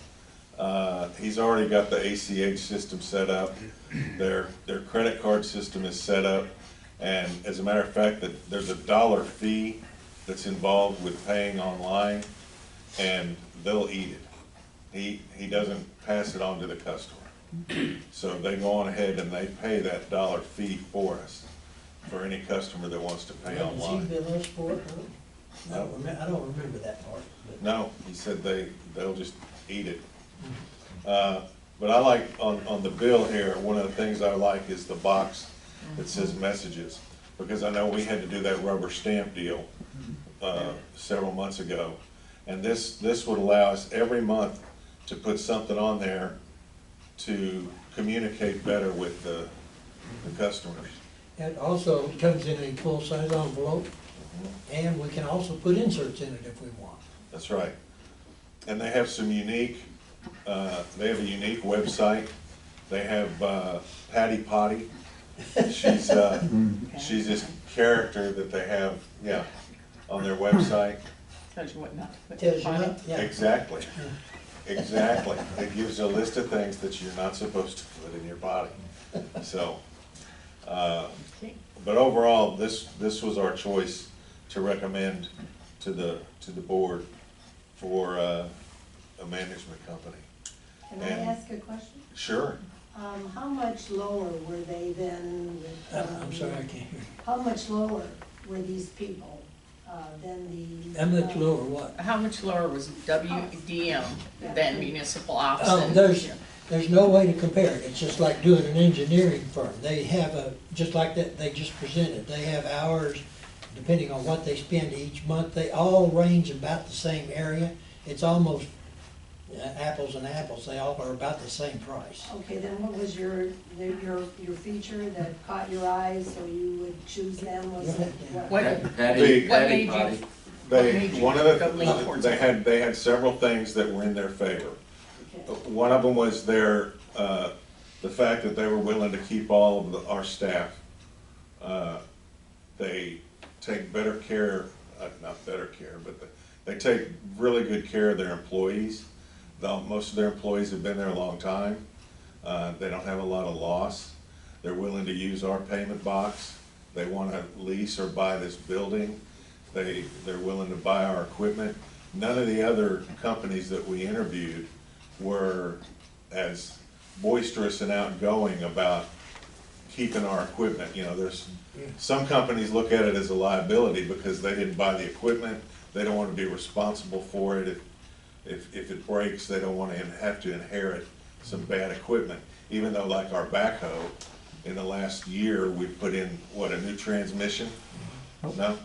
He's already got the ACH system set up. Their credit card system is set up. And as a matter of fact, that there's a $1 fee that's involved with paying online, and they'll eat it. He doesn't pass it on to the customer. So they go on ahead and they pay that $1 fee for us, for any customer that wants to pay online. Does he bill us for it? I don't remember that part. But. No, he said they'll just eat it. But I like, on the bill here, one of the things I like is the box that says messages, because I know we had to do that rubber stamp deal several months ago. And this would allow us every month to put something on there to communicate better with the customers. It also comes in a full-size envelope, and we can also put inserts in it if we want. That's right. And they have some unique, they have a unique website. They have Patty Potty. She's this character that they have, yeah, on their website. Tells you what not to put. Tells you on it. not, yeah. Exactly. Exactly. It gives you a list of things that you're not supposed to put in your body. So, but overall, this was our choice to recommend to the board for a management company. Can I And- ask a question? Sure. How much lower were they than, I'm sorry, I can't hear you. how much lower were these people than the? How much lower what? How much lower was WDM than municipal office? Oh, and- there's no way to compare it. It's just like doing an engineering firm. They have just like that, they just presented, they have hours, depending on what they spend each month. They all range about the same area. It's almost apples and apples. They all are about the same price. Okay, then what was your feature that caught your eye, so you would choose them? Was it what? What, Patty, what Patty made you, Potty. what made you One of go lean the, towards they it? had several things that were in their favor. Okay. One of them was the fact that they were willing to keep all of our staff. They take better care, not better care, but they take really good care of their employees. Most of their employees have been there a long time. They don't have a lot of loss. They're willing to use our payment box. They want to lease or buy this building. They're willing to buy our equipment. None of the other companies that we interviewed were as boisterous and outgoing about keeping our equipment. You know, there's some companies look at it as a liability because they didn't buy the equipment. They don't want to be responsible for it. If it breaks, they don't want to have to inherit some bad equipment. Even though, like our backhoe, in the last year, we put in, what, a new transmission? No?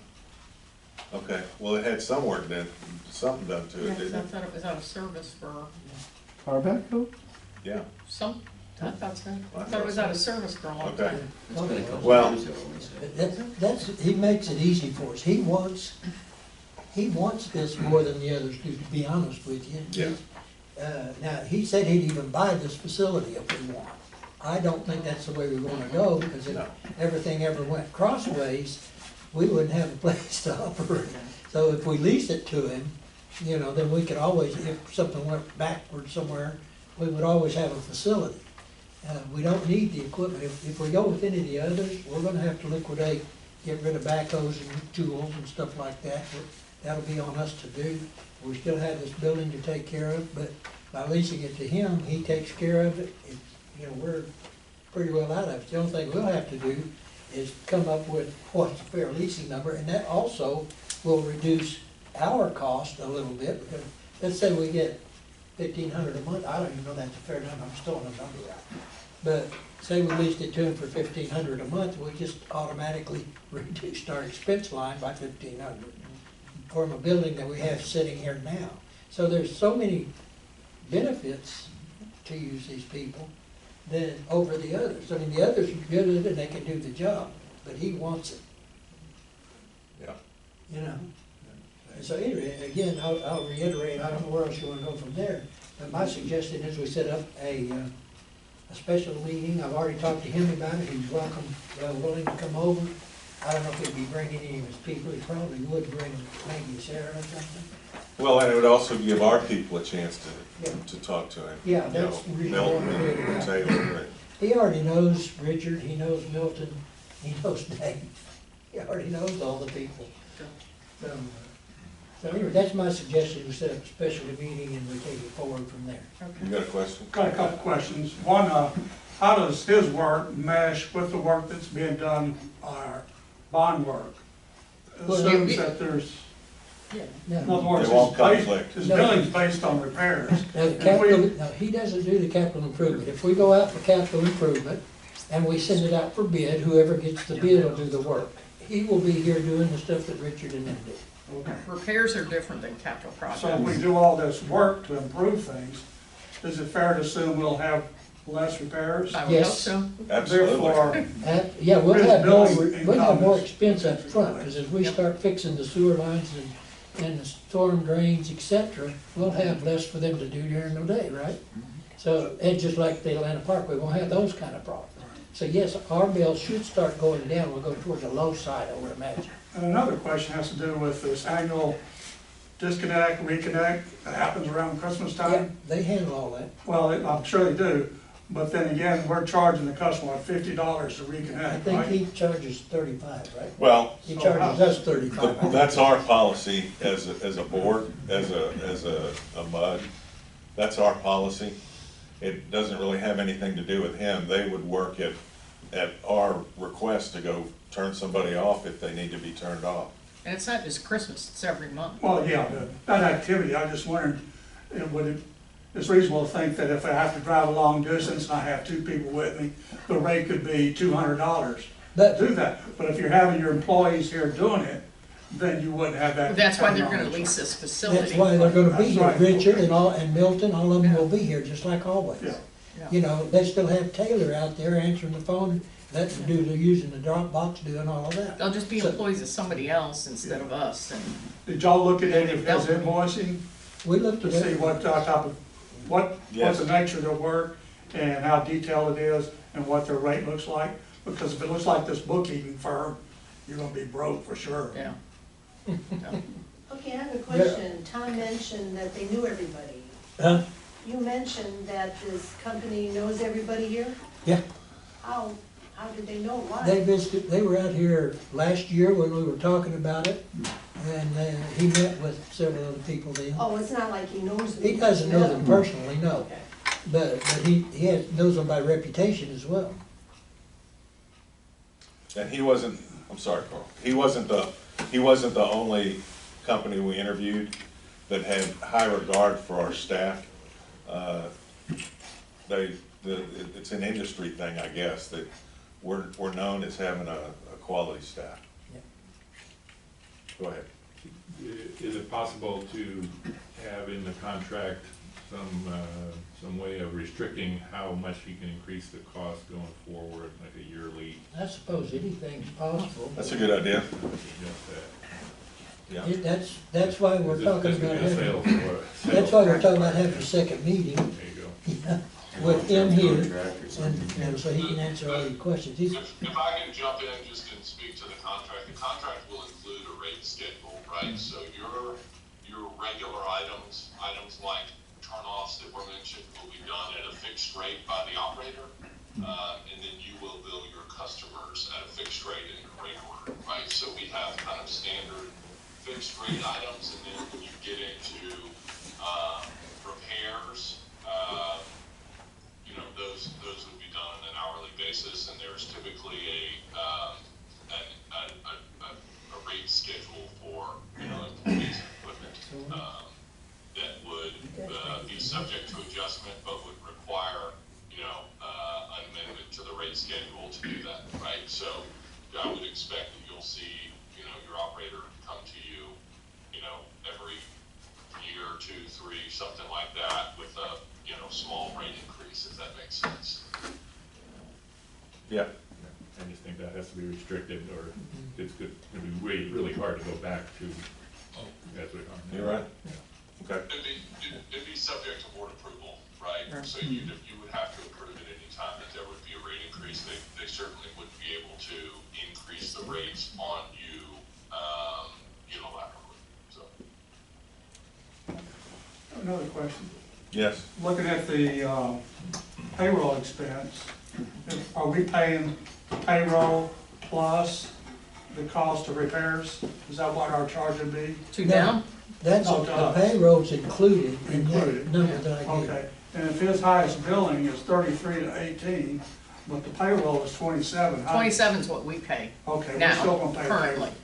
Okay, well, it had some work done, something done to it, I didn't it? thought it was out of service for Our backhoe? Yeah, I thought so. I thought it was out of service for a long okay. time. It's been a couple Well- years, I always say. He makes it easy for us. He wants this more than the others do, to be honest with you. Yeah. Now, he said he'd even buy this facility if we want. I don't think that's the way we wanna go, because if No. everything ever went crossways, we wouldn't have a place to operate. So if we lease it to him, you know, then we could always, if something went backward somewhere, we would always have a facility. We don't need the equipment. If we go with any of the others, we're gonna have to liquidate, get rid of backhoes and tools and stuff like that. That'll be on us to do. We still have this building to take care of, but by leasing it to him, he takes care of it. You know, we're pretty well out of it. The only thing we'll have to do is come up with what's a fair leasing number, and that also will reduce our cost a little bit, because let's say we get $1,500 a month. I don't even know that's a fair number. I'm still on the number right. But say we leased it to him for $1,500 a month, we just automatically reduced our expense line by $1,500 from a building that we have sitting here now. So there's so many benefits to use these people than over the others. I mean, the others are good at it and they can do the job, but he wants it, Yeah. you know? So anyway, again, I'll reiterate, I don't know where else you wanna go from there, but my suggestion is we set up a special meeting. I've already talked to him about it. He's welcome, willing to come over. I don't know if he'd be bringing any of his people. He probably would bring maybe Sarah or something. Well, and it would also give our people a chance to talk to him. Yeah, You that's know, the reason I Milton wanted to do and that. Taylor, and He already knows Richard, he knows Milton, he knows Dave. He already knows all the people. So anyway, that's my suggestion. We set up a special meeting and we take it forward from there. you got a question? Got a couple questions. One, how does his work mesh with the work that's being done, our bond work? Assumes that there's, in other words, They won't conflict. his billing's based on repairs. Now, the capital, no, he doesn't do the capital improvement. If we go out for capital improvement and we send it out for bid, whoever gets the bid will do the work. He will be here doing the stuff that Richard and them do. Repairs are different than capital projects. So if we do all this work to improve things, is it fair to assume we'll have less repairs. I would hope Yes. so. Absolutely. Therefore, Yeah, we'll His have more, billing we'll have more income is- expense up front, because as we start fixing the sewer lines and the storm drains, et cetera, we'll have less for them to do during the day, right? So, and just like the Atlanta Park, we won't have those kind of problems. So yes, our bills should start going down, we'll go towards the low side, I would imagine. and another question has to do with this annual disconnect, reconnect that happens around Christmas Yeah, time. they handle all that. Well, I'm sure they do, but then again, we're charging the customer $50 to I reconnect, think right? he charges 35, right? Well, He charges us 35. that's our policy as a board, as a MUD. That's our policy. It doesn't really have anything to do with him. They would work at our request to go turn somebody off if they need to be turned off. And it's not just Christmas, it's every month. Well, yeah, that activity, I just wondered, it's reasonable to think that if I have to drive a long distance and I have two people with me, the rate could be $200 But to do that. But if you're having your employees here doing it, then you wouldn't have that. That's why they're gonna technology. lease this facility. that's why they're gonna be That's here, right. Richard and Milton, all of them will be here, just like always. Yeah. You know, they still have Taylor out there answering the phone, they're using the drop box, doing all of that. They'll just be So- employees of somebody else instead of us, and Did y'all look at any of his invoicing We looked to at see it, what type of, what's Yes. the nature of their work and how detailed it is and what their rate looks like? Because if it looks like this bookkeeping firm, you're gonna be broke for sure. yeah. Okay, I have a question. Tom mentioned that they knew everybody. huh? You mentioned that this company knows everybody here? Yeah. How did they know? Why? They visited, they were out here last year when we were talking about it, and he met with several other people then. Oh, it's not like he knows them. He doesn't know them personally, no, Okay. but knows them by reputation as well. And he wasn't, I'm sorry, Carl, he wasn't the only company we interviewed that had high regard for our staff. It's an industry thing, I guess, that we're known as having a quality staff. Yeah. Go ahead. Is it possible to have in the contract some way of restricting how much he can increase the cost going forward, like a yearly? I suppose anything's possible. That's a good idea. Yeah. That's why we're Is talking this gonna about be a having, sales that's why we're talking about having a second meeting There you go. with him here, Contract or something. and so he can answer all your questions. He's, If I can jump in just and speak to the contract will include a rate schedule, right? So your regular items like turnoffs that were mentioned will be done at a fixed rate by the operator. And then you will bill your customers at a fixed rate in your rate order, right? So we have kind of standard fixed rate items, and then when you get into, repairs, those would be done on an hourly basis, and there's typically a rate schedule for, employees and equipment, that would, be subject to adjustment, but would require, an amendment to the rate schedule to do that, right? So I would expect that you'll see, your operator come to you, every year, 2, 3, something like that, with a, small rate increase, if that makes sense. Yeah. I just think that has to be restricted, or it's good, it'd be really hard to go back to as we are now. You're right. Okay. It'd be subject to board approval, right? So you would have to approve it any time that there would be a rate increase. They certainly wouldn't be able to increase the rates on you, unilaterally, so. Another question. Yes. Looking at the payroll expense, are we paying payroll plus the cost of repairs? Is that what our charge would be? Two down? that's, No, the payroll's included in Included. that number that I gave. Okay, and if his highest billing is 33 to 18, but the payroll is 27. how- 27's what we pay Okay, we're still now, gonna pay currently. payroll.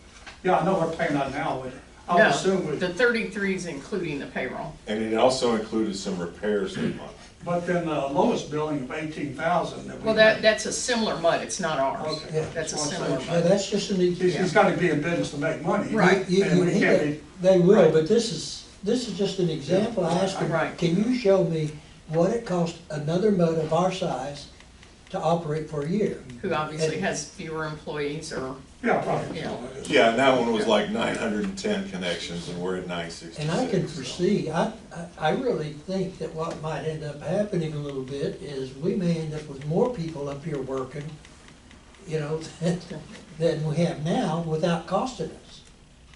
Yeah, I know we're paying that now, but I would No, assume we, the 33's including the payroll. And it also included some repairs that month. but then the lowest billing of 18,000 that we. Well, that's a similar MUD, it's not ours. Okay. That's a That's what I'm similar saying. Yeah, MUD. that's just an, He's gotta be in business to make money. Right. And we can't be, they will, Right. but this is just an example. I asked him, Right. can you show me what it costs another MUD of our size to operate for a year. Who obviously And- has fewer employees or, Yeah, probably. Yeah. Yeah, and that one was like 910 connections, and we're at 966. And I can so. foresee, I really think that what might end up happening a little bit is we may end up with more people up here working, you know, than we have now without costing us.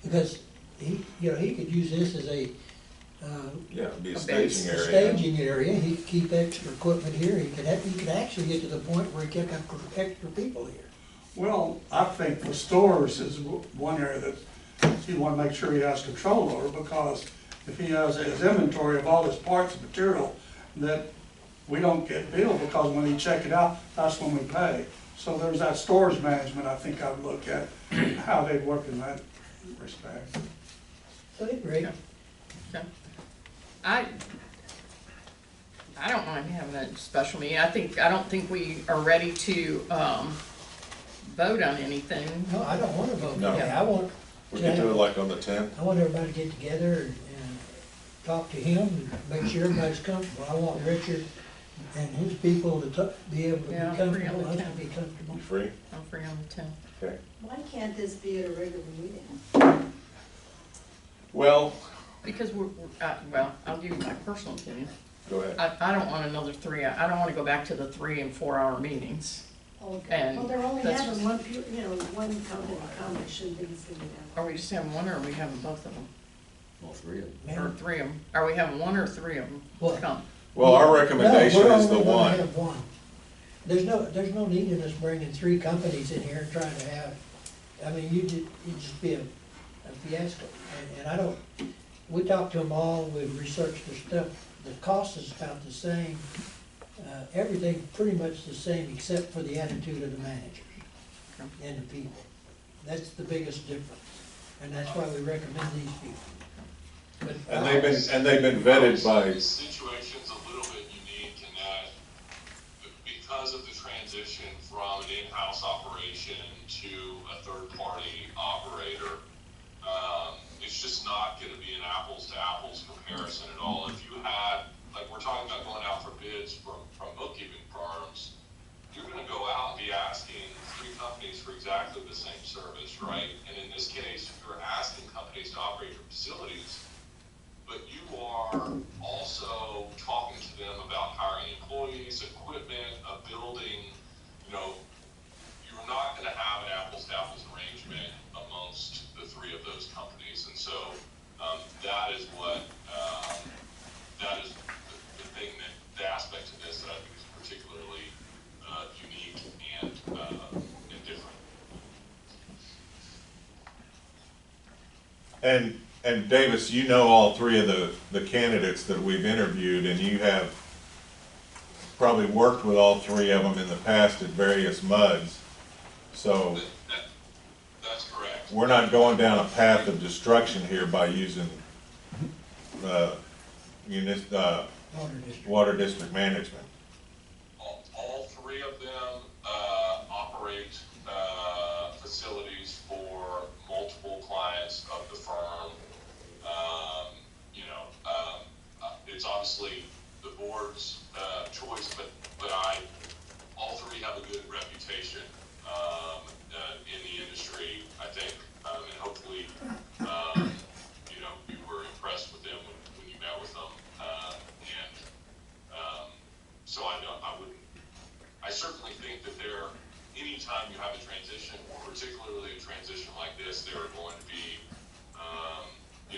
Because he, you know, he could use this as a, Yeah, it'd be a A staging base. area. staging area. He could keep extra equipment here. He could actually get to the point where he kept extra people here. Well, I think the stores is one area that you want to make sure he has control over, because if he has his inventory of all his parts and material, that we don't get billed, because when he check it out, that's when we pay. So there's that stores management, I think I would look at, how they work in that respect. So he great. okay. I don't mind having a special meeting. I don't think we are ready to, vote on anything. No, I don't want to vote. No. Yeah, I want. We could do it like on the 10th. I want everybody to get together and talk to him and make sure everybody's comfortable. I want Richard and his people to be able to be Yeah, I'm free on comfortable, the us to 10th. be comfortable. You free? I'm free on the 10th. Okay. Why can't this be at a regular meeting? Well, Because well, I'll give you my personal opinion. go ahead. I don't want another I don't wanna go back to the 3 and 4 hour meetings. Okay, And well, they're only that's having just- one company come, it shouldn't be sitting down. Are we just having one or are we having both of them? All three of them. Or Man, 3 of them? Are we having one or 3 of them What? come? Well, our no, recommendation we're is the only gonna one. have one. There's no need in us bringing 3 companies in here and trying to have, I mean, you'd just be a fiasco. And I don't, we talked to them all, we've researched their stuff, the cost is about the same. Everything pretty much the same except for the attitude of the managers and the people. That's the biggest difference, and that's why we recommend these people. But And they've been vetted by, The situation's a little bit unique in that because of the transition from an in-house operation to a third-party operator, it's just not gonna be an apples-to-apples comparison at all. If you had, like, we're talking about going out for bids from bookkeeping firms, you're gonna go out and be asking 3 companies for exactly the same service, right? And in this case, you're asking companies to operate your facilities, but you are also talking to them about hiring employees, equipment, a building, you know, you're not gonna have an apples-to-apples arrangement amongst the 3 of those companies. And so, that is what, that is the thing that, the aspect of this that I think is particularly, unique and different. and Davis, you know all 3 of the candidates that we've interviewed, and you have probably worked with all 3 of them in the past at various MUDs. So That's correct. we're not going down a path of destruction here by using water district management. All 3 of them operate facilities for multiple clients of the firm. It's obviously the board's choice, but all 3 have a good reputation in the industry, I think, and hopefully, you were impressed with them when you met with them, so I certainly think that anytime you have a transition, particularly a transition like this, there are going to be,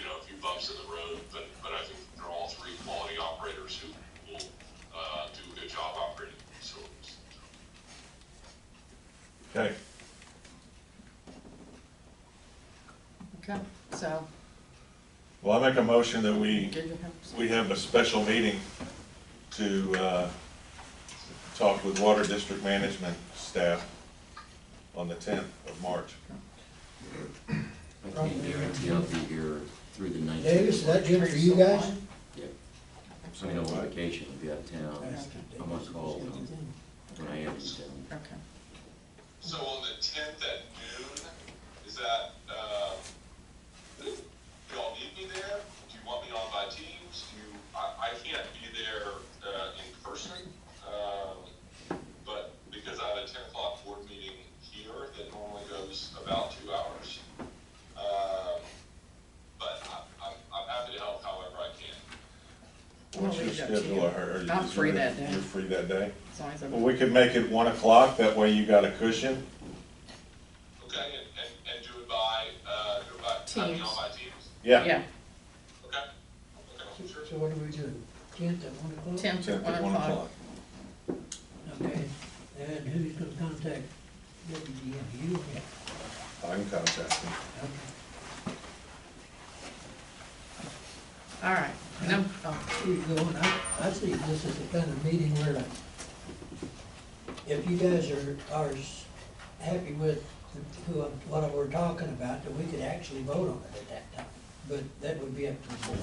a few bumps in the road, but I think they're all 3 quality operators who will do a good job operating facilities. Okay. Okay, so, Well, I make a motion that we did you have? have a special meeting to talk with water district management staff on the 10th of March. I can't guarantee I'll be here through the 19th. Davis, is that good for you guys? Yeah. I mean, I'm on vacation, I'll be out of town. I'm on call when I am in town. Okay. So on the 10th at noon, is that, do y'all need me there? Do you want me on by Teams? I can't be there schedule, or? I'm free that day. You're free that day? As long as I'm- Well, we could make it 1 o'clock, that way you got a cushion. Okay, and do it by, Teams. by teams? Yeah. Yeah, Okay. Okay, sure. So what are we doing? 10th at 1 o'clock? 10th at 1 At 1 o'clock. Okay, and who's gonna contact WDM, you or me? I can contact him. Okay. All right. Keep going, I see this is the kind of meeting where, if you guys are happy with what we're talking about, that we could actually vote on it at that time, but that would be up to the board.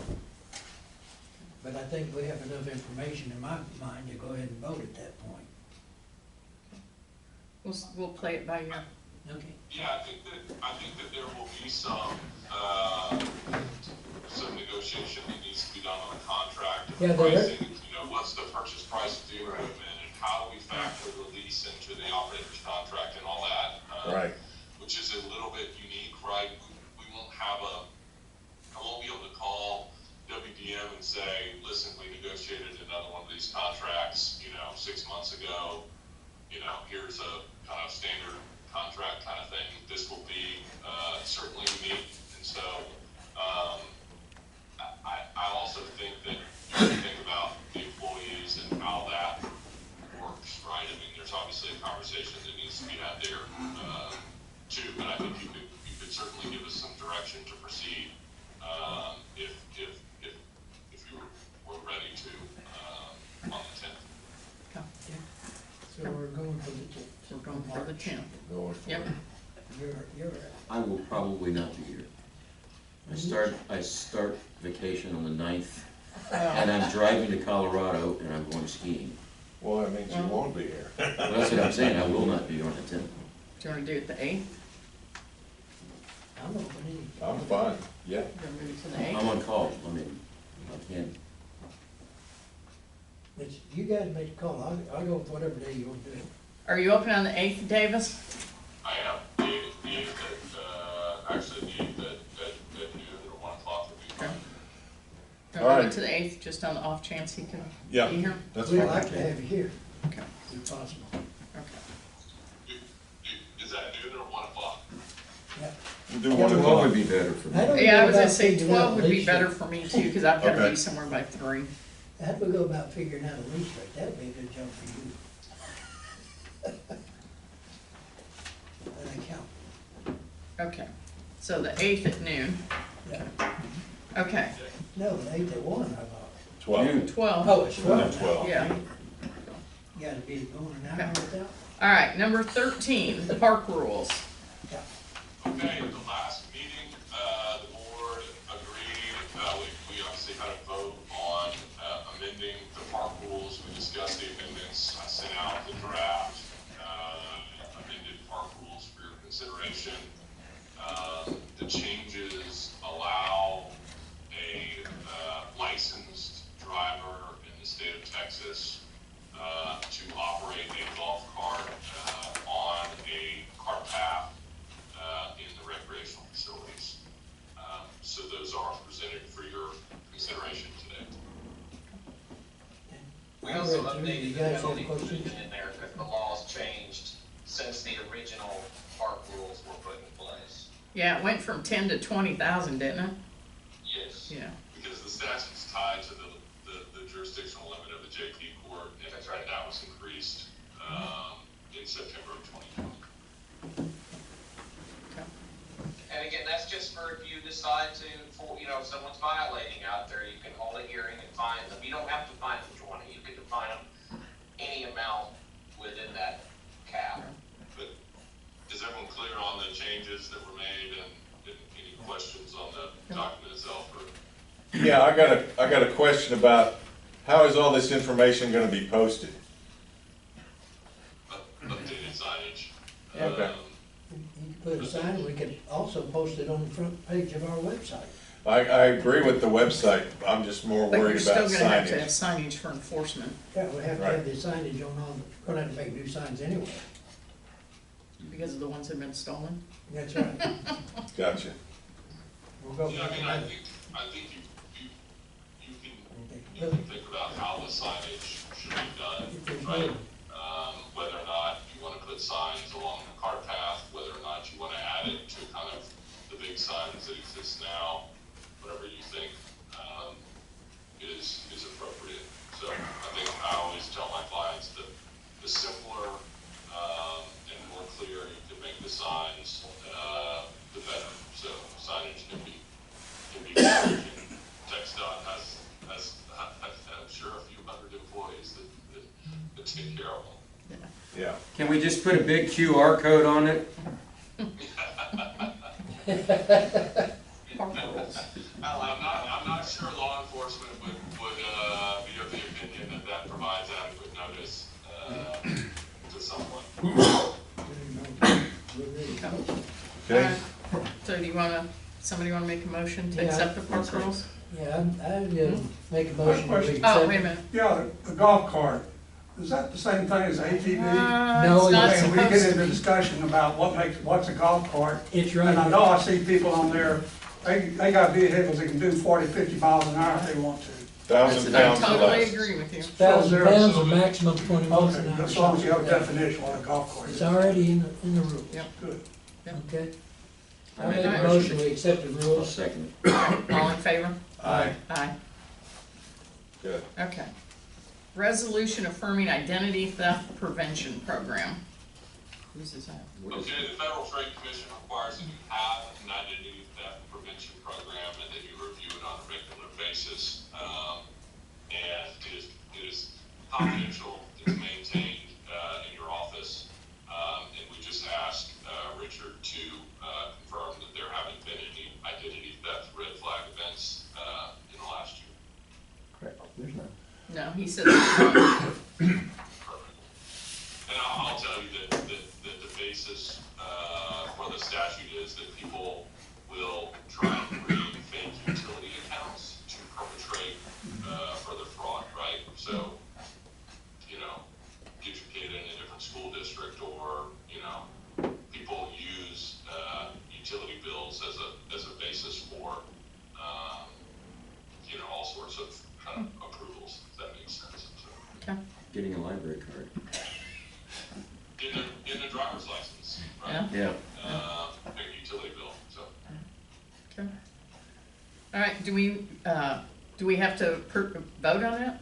But I think we have enough information in my mind to go ahead and vote at that point. We'll play it by ear. Okay. Yeah, I think that there will be some negotiation that needs to be done on the contract. Yeah, pricing, what's the purchase price of the equipment, and how do we factor the lease into the operator's contract and all that. Right. Which is a little bit unique, right? We won't have I won't be able to call WDM and say, listen, we negotiated another one of these contracts, 6 months ago. Here's a kind of standard contract kind of thing. This will be certainly unique. And so I also think that you have to think about the employees and how that works, right? I mean, there's obviously a conversation that needs to be had there too, but I think you could certainly give us some direction to proceed if you were ready to on the 10th. So we're going for the 10th. We're going for the 10th. Going for Yep. it. You're I will probably not be here. I start vacation on the 9th, and I'm driving to Colorado, and I'm going skiing. Well, that means you won't be here. Well, that's what I'm saying, I will not be here on the 10th. Do you want to do it the 8th? I'm open I'm fine, yeah. You want to move it to the 8th? I'm on call, I can't. It's, you guys make the call, I'll go with whatever day you want to do it. Are you open on the 8th, Davis? I am. The 8th actually the 8th at noon or 1 o'clock would be fine. Don't All move right. it to the 8th, just on the off chance he can Yeah. be here? That's We'd fine. like to have you here, Okay, if possible. okay. Is that noon or 1 o'clock? Yeah. We'll do Yeah, 1 12 o'clock. would be better for How do me. we Yeah, I go was gonna about say figuring out 12 would be lease better rate? for me too, because I've got to Okay. be somewhere by 3. How do we go about figuring out a lease rate? That would be a good job for you. That I count. Okay, so the 8th at noon. Yeah. Okay, No, the 8th at 1, I thought. 12. 12. Oh, it's 12. 12. Yeah. You gotta be going an hour Okay. without. All right, number 13, the park rules. Okay, at the last meeting, the board agreed, we obviously had a vote on amending the park rules. We discussed the amendments. I sent out the draft amended park rules for your consideration. The changes allow a licensed driver in the state of Texas to operate a golf cart on a cart path in the recreational facilities. So those are presented for your consideration today. We also You updated the guys have penalty questions? provision in there because the laws changed since the original park rules were put in place. Yeah, it went from 10 to 20,000, didn't it? Yes. Yeah. Because the statute's tied to the jurisdictional limit of the JP court, and That's right. that was increased in September of 2020. And again, that's just for if you decide to, if someone's violating out there, you can hold a hearing and fine them. You don't have to fine them 20, you can fine them any amount within that cap. But is everyone clear on the changes that were made, and any questions on the document itself? Or? Yeah, I got a question about how is all this information gonna be posted? Updated signage. Okay. You could put a sign, we could also post it on the front page of our website. I agree with the website, I'm just more But you're worried still about gonna have to have signage. signage for enforcement, Yeah, we have to Right. have the signage on all, we're gonna have to make new signs anyway. because of the ones that have been stolen. That's right. Gotcha. We'll go Yeah, I back mean, and I think you can you can think about how the signage should be done, right? Whether or not you wanna put signs along the cart path, whether or not you wanna add it to kind of the big signs that exist now, whatever you think, is appropriate. So I think I always tell my clients that the simpler, and more clear you can make the signs, the better. So signage can be challenging. TxDOT has, I'm sure, a few hundred employees that take care of them. Yeah. Can we just put a big QR code on it? I'm not sure law enforcement would be of the opinion that that provides adequate notice, to someone. Okay. So do you wanna, somebody wanna make a motion to Yeah. accept the park rules? Yeah, I make a motion to question. accept. Oh, wait a minute. Yeah, the golf cart, is that the same thing as ATV? No, It's not it's- Okay, we get supposed to into be. discussion about what's a golf cart. It's right. And I know I see people on there, they got vehicles that can do 40, 50 miles an hour if they want to. 1,000 I pounds or totally less. agree with you. 1,000 pounds or maximum 20 miles Okay, an hour. as long as you have a definition on a golf cart. It's already in the rules. Yep. Good. Okay? I make make a a motion. motion, we accept the I'll rules. second. All in favor? Aye. Aye. Good. Okay. Resolution affirming identity theft prevention program. Whose is that? Okay, the Federal Trade Commission requires that you have an identity theft prevention program and that you review it on a regular basis. And it is confidential, it's maintained, in your office. And we just asked, Richard to, confirm that there haven't been any identity theft red flag events, in the last year. Correct, there's none. No, he said that's wrong. Perfect. And I'll tell you that the basis, for the statute is that people will try and create fake utility accounts to perpetrate, further fraud, right? So, get your kid in a different school district, or, people use, utility bills as a basis for, all sorts of kind of approvals, if that makes sense. So, Okay. Getting a library card. in the driver's license, right? Yeah. Yeah. Big utility bill, so. Okay. All right, do we have to vote on it?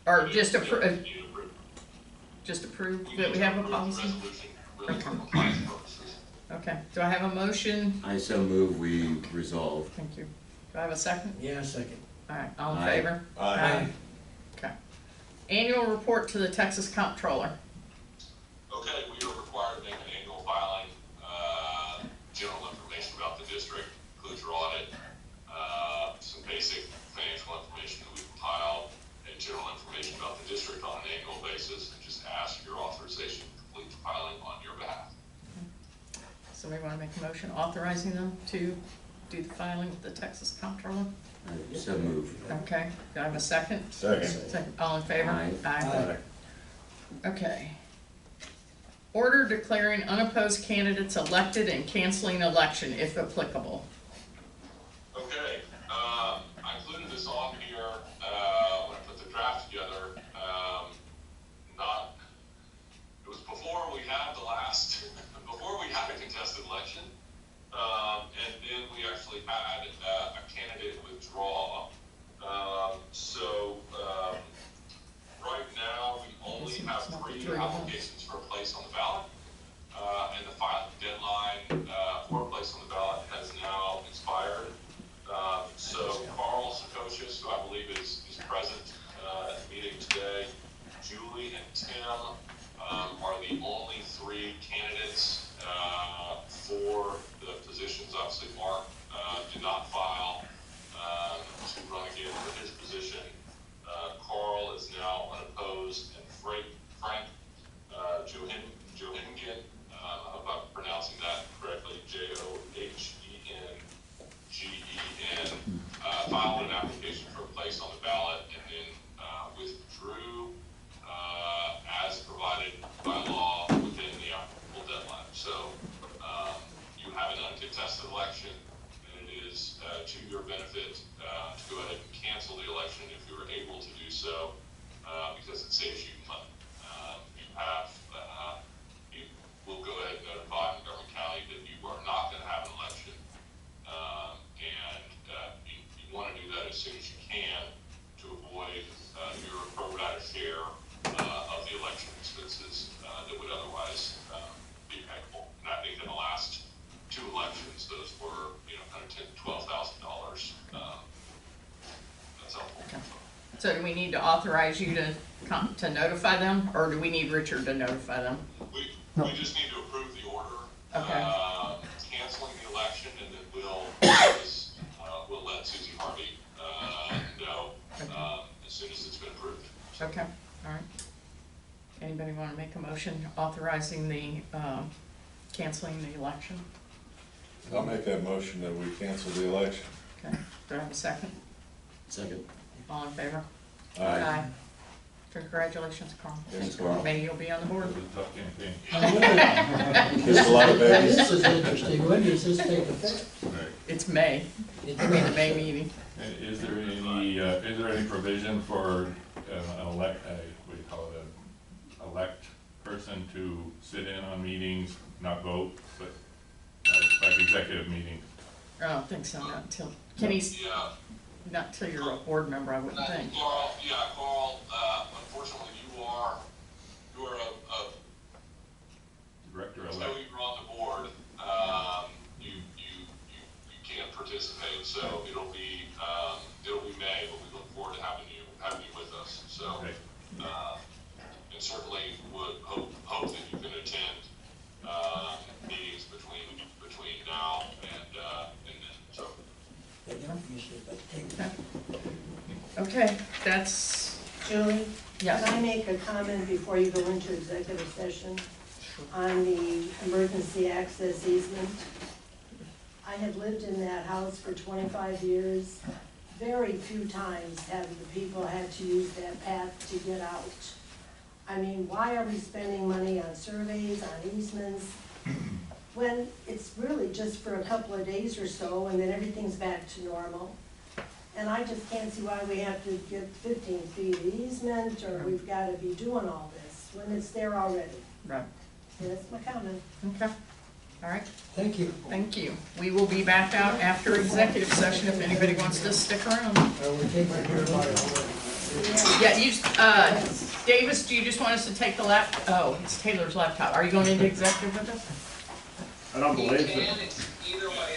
Or just approve, just approve that we have a policy? Resolution, really for compliance purposes. Okay, do I have a motion? I so move we resolve. Thank you. Do I have a second? Yeah, second. All right, all in Aye. favor? Aye. Okay. Annual report to the Texas Comptroller. Okay, we are required to make an annual filing, general information about the district, includes your audit, some basic financial information that we compiled, and general information about the district on an annual basis, and just ask your authorization to complete the filing on your behalf. Somebody want to make a motion authorizing them to do the filing with the Texas Comptroller? I so move. Okay, do I have a second? Second. Second, all in favor? Aye. Aye. Okay. Order declaring unopposed candidates elected and canceling election if applicable. Okay, I included this on here, when I put the draft together, it was before we had before we had a contested election, and then we actually had, a candidate withdraw. Right now, we only have 3 applications for a place on the ballot, and the filing deadline, for a place on the ballot has now expired. So Carl Sakocious, who I believe is present, at the meeting today, Julie and Tim, are the only 3 candidates, for the positions. Obviously, Mark, did not file, to run again for his position. Carl is now unopposed, and Frank Johanning So do we need to authorize you to notify them, or do we need Richard to notify them? We just need to approve the order. Okay. Canceling the election, and then we'll let Susie Harvey, know, as soon as it's been approved. Okay, all right. Anybody want to make a motion authorizing the, canceling the election? I'll make that motion that we cancel the election. Okay, do I have a second? Second. All in favor? Aye. Congratulations, Carl. Thanks, Carl. Maybe you'll be on the It board. was a tough campaign. There's a lot of babies. This is interesting, when does this take effect? Right. It's May, I mean, the May meeting. Is there any provision for what do you call it, an elect person to sit in on meetings, not vote, but like executive meetings? I don't think so, not until, Kenny's, Yeah. not until you're a board member, I wouldn't think. Carl, unfortunately, you are a Director until elect. you're on the board, you can't participate, so it'll be May, but we look forward to having you with us, so. Okay. And certainly would hope that you can attend, meetings between now and then, so. They don't usually, but they. Okay, that's, Julie? yes. Can I make a comment before you go into executive session on the emergency access easement? I have lived in that house for 25 years. Very few times have the people had to use that path to get out. I mean, why are we spending money on surveys, on easements, when it's really just for a couple of days or so and then everything's back to normal? And I just can't see why we have to get 15 feet of easement, or we've gotta be doing all this when it's there already. Right, So that's my comment. okay, all right, Thank you. thank you. We will be back out after executive session if anybody wants to stick around. We're taking care of Yeah, you, Davis, do you just want us to take the it's Taylor's laptop. Are you going into executive with us? I don't believe He it. can, either way,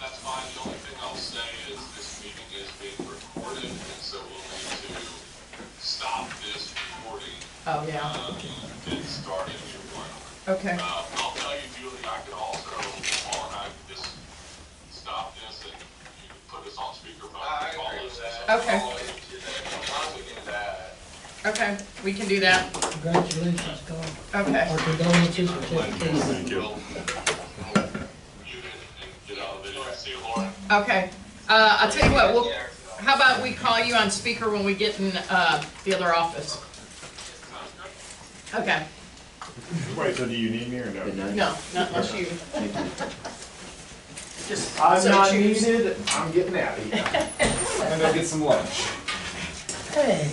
that's fine. The only thing I'll say is this meeting is being recorded, and so we'll need to stop this recording. Oh, yeah. And start a new one. Okay, I'll tell you, Julie, I could also, Paul and I could just stop this and you can put us on speakerphone. I agree with that. Okay. Okay, we can do that. Congratulations, Carl. Okay. Our condolences for taking care of Thank you. Get out of the video. See you, Lauren. Okay, I'll tell you what, how about we call you on speaker when we get in, the other office? Okay, Wait, so do you need me or no? Good night. no, not unless you, Thank you. just. I'm so not choose. needed, I'm getting out of here. I'm gonna go get some lunch. Hey.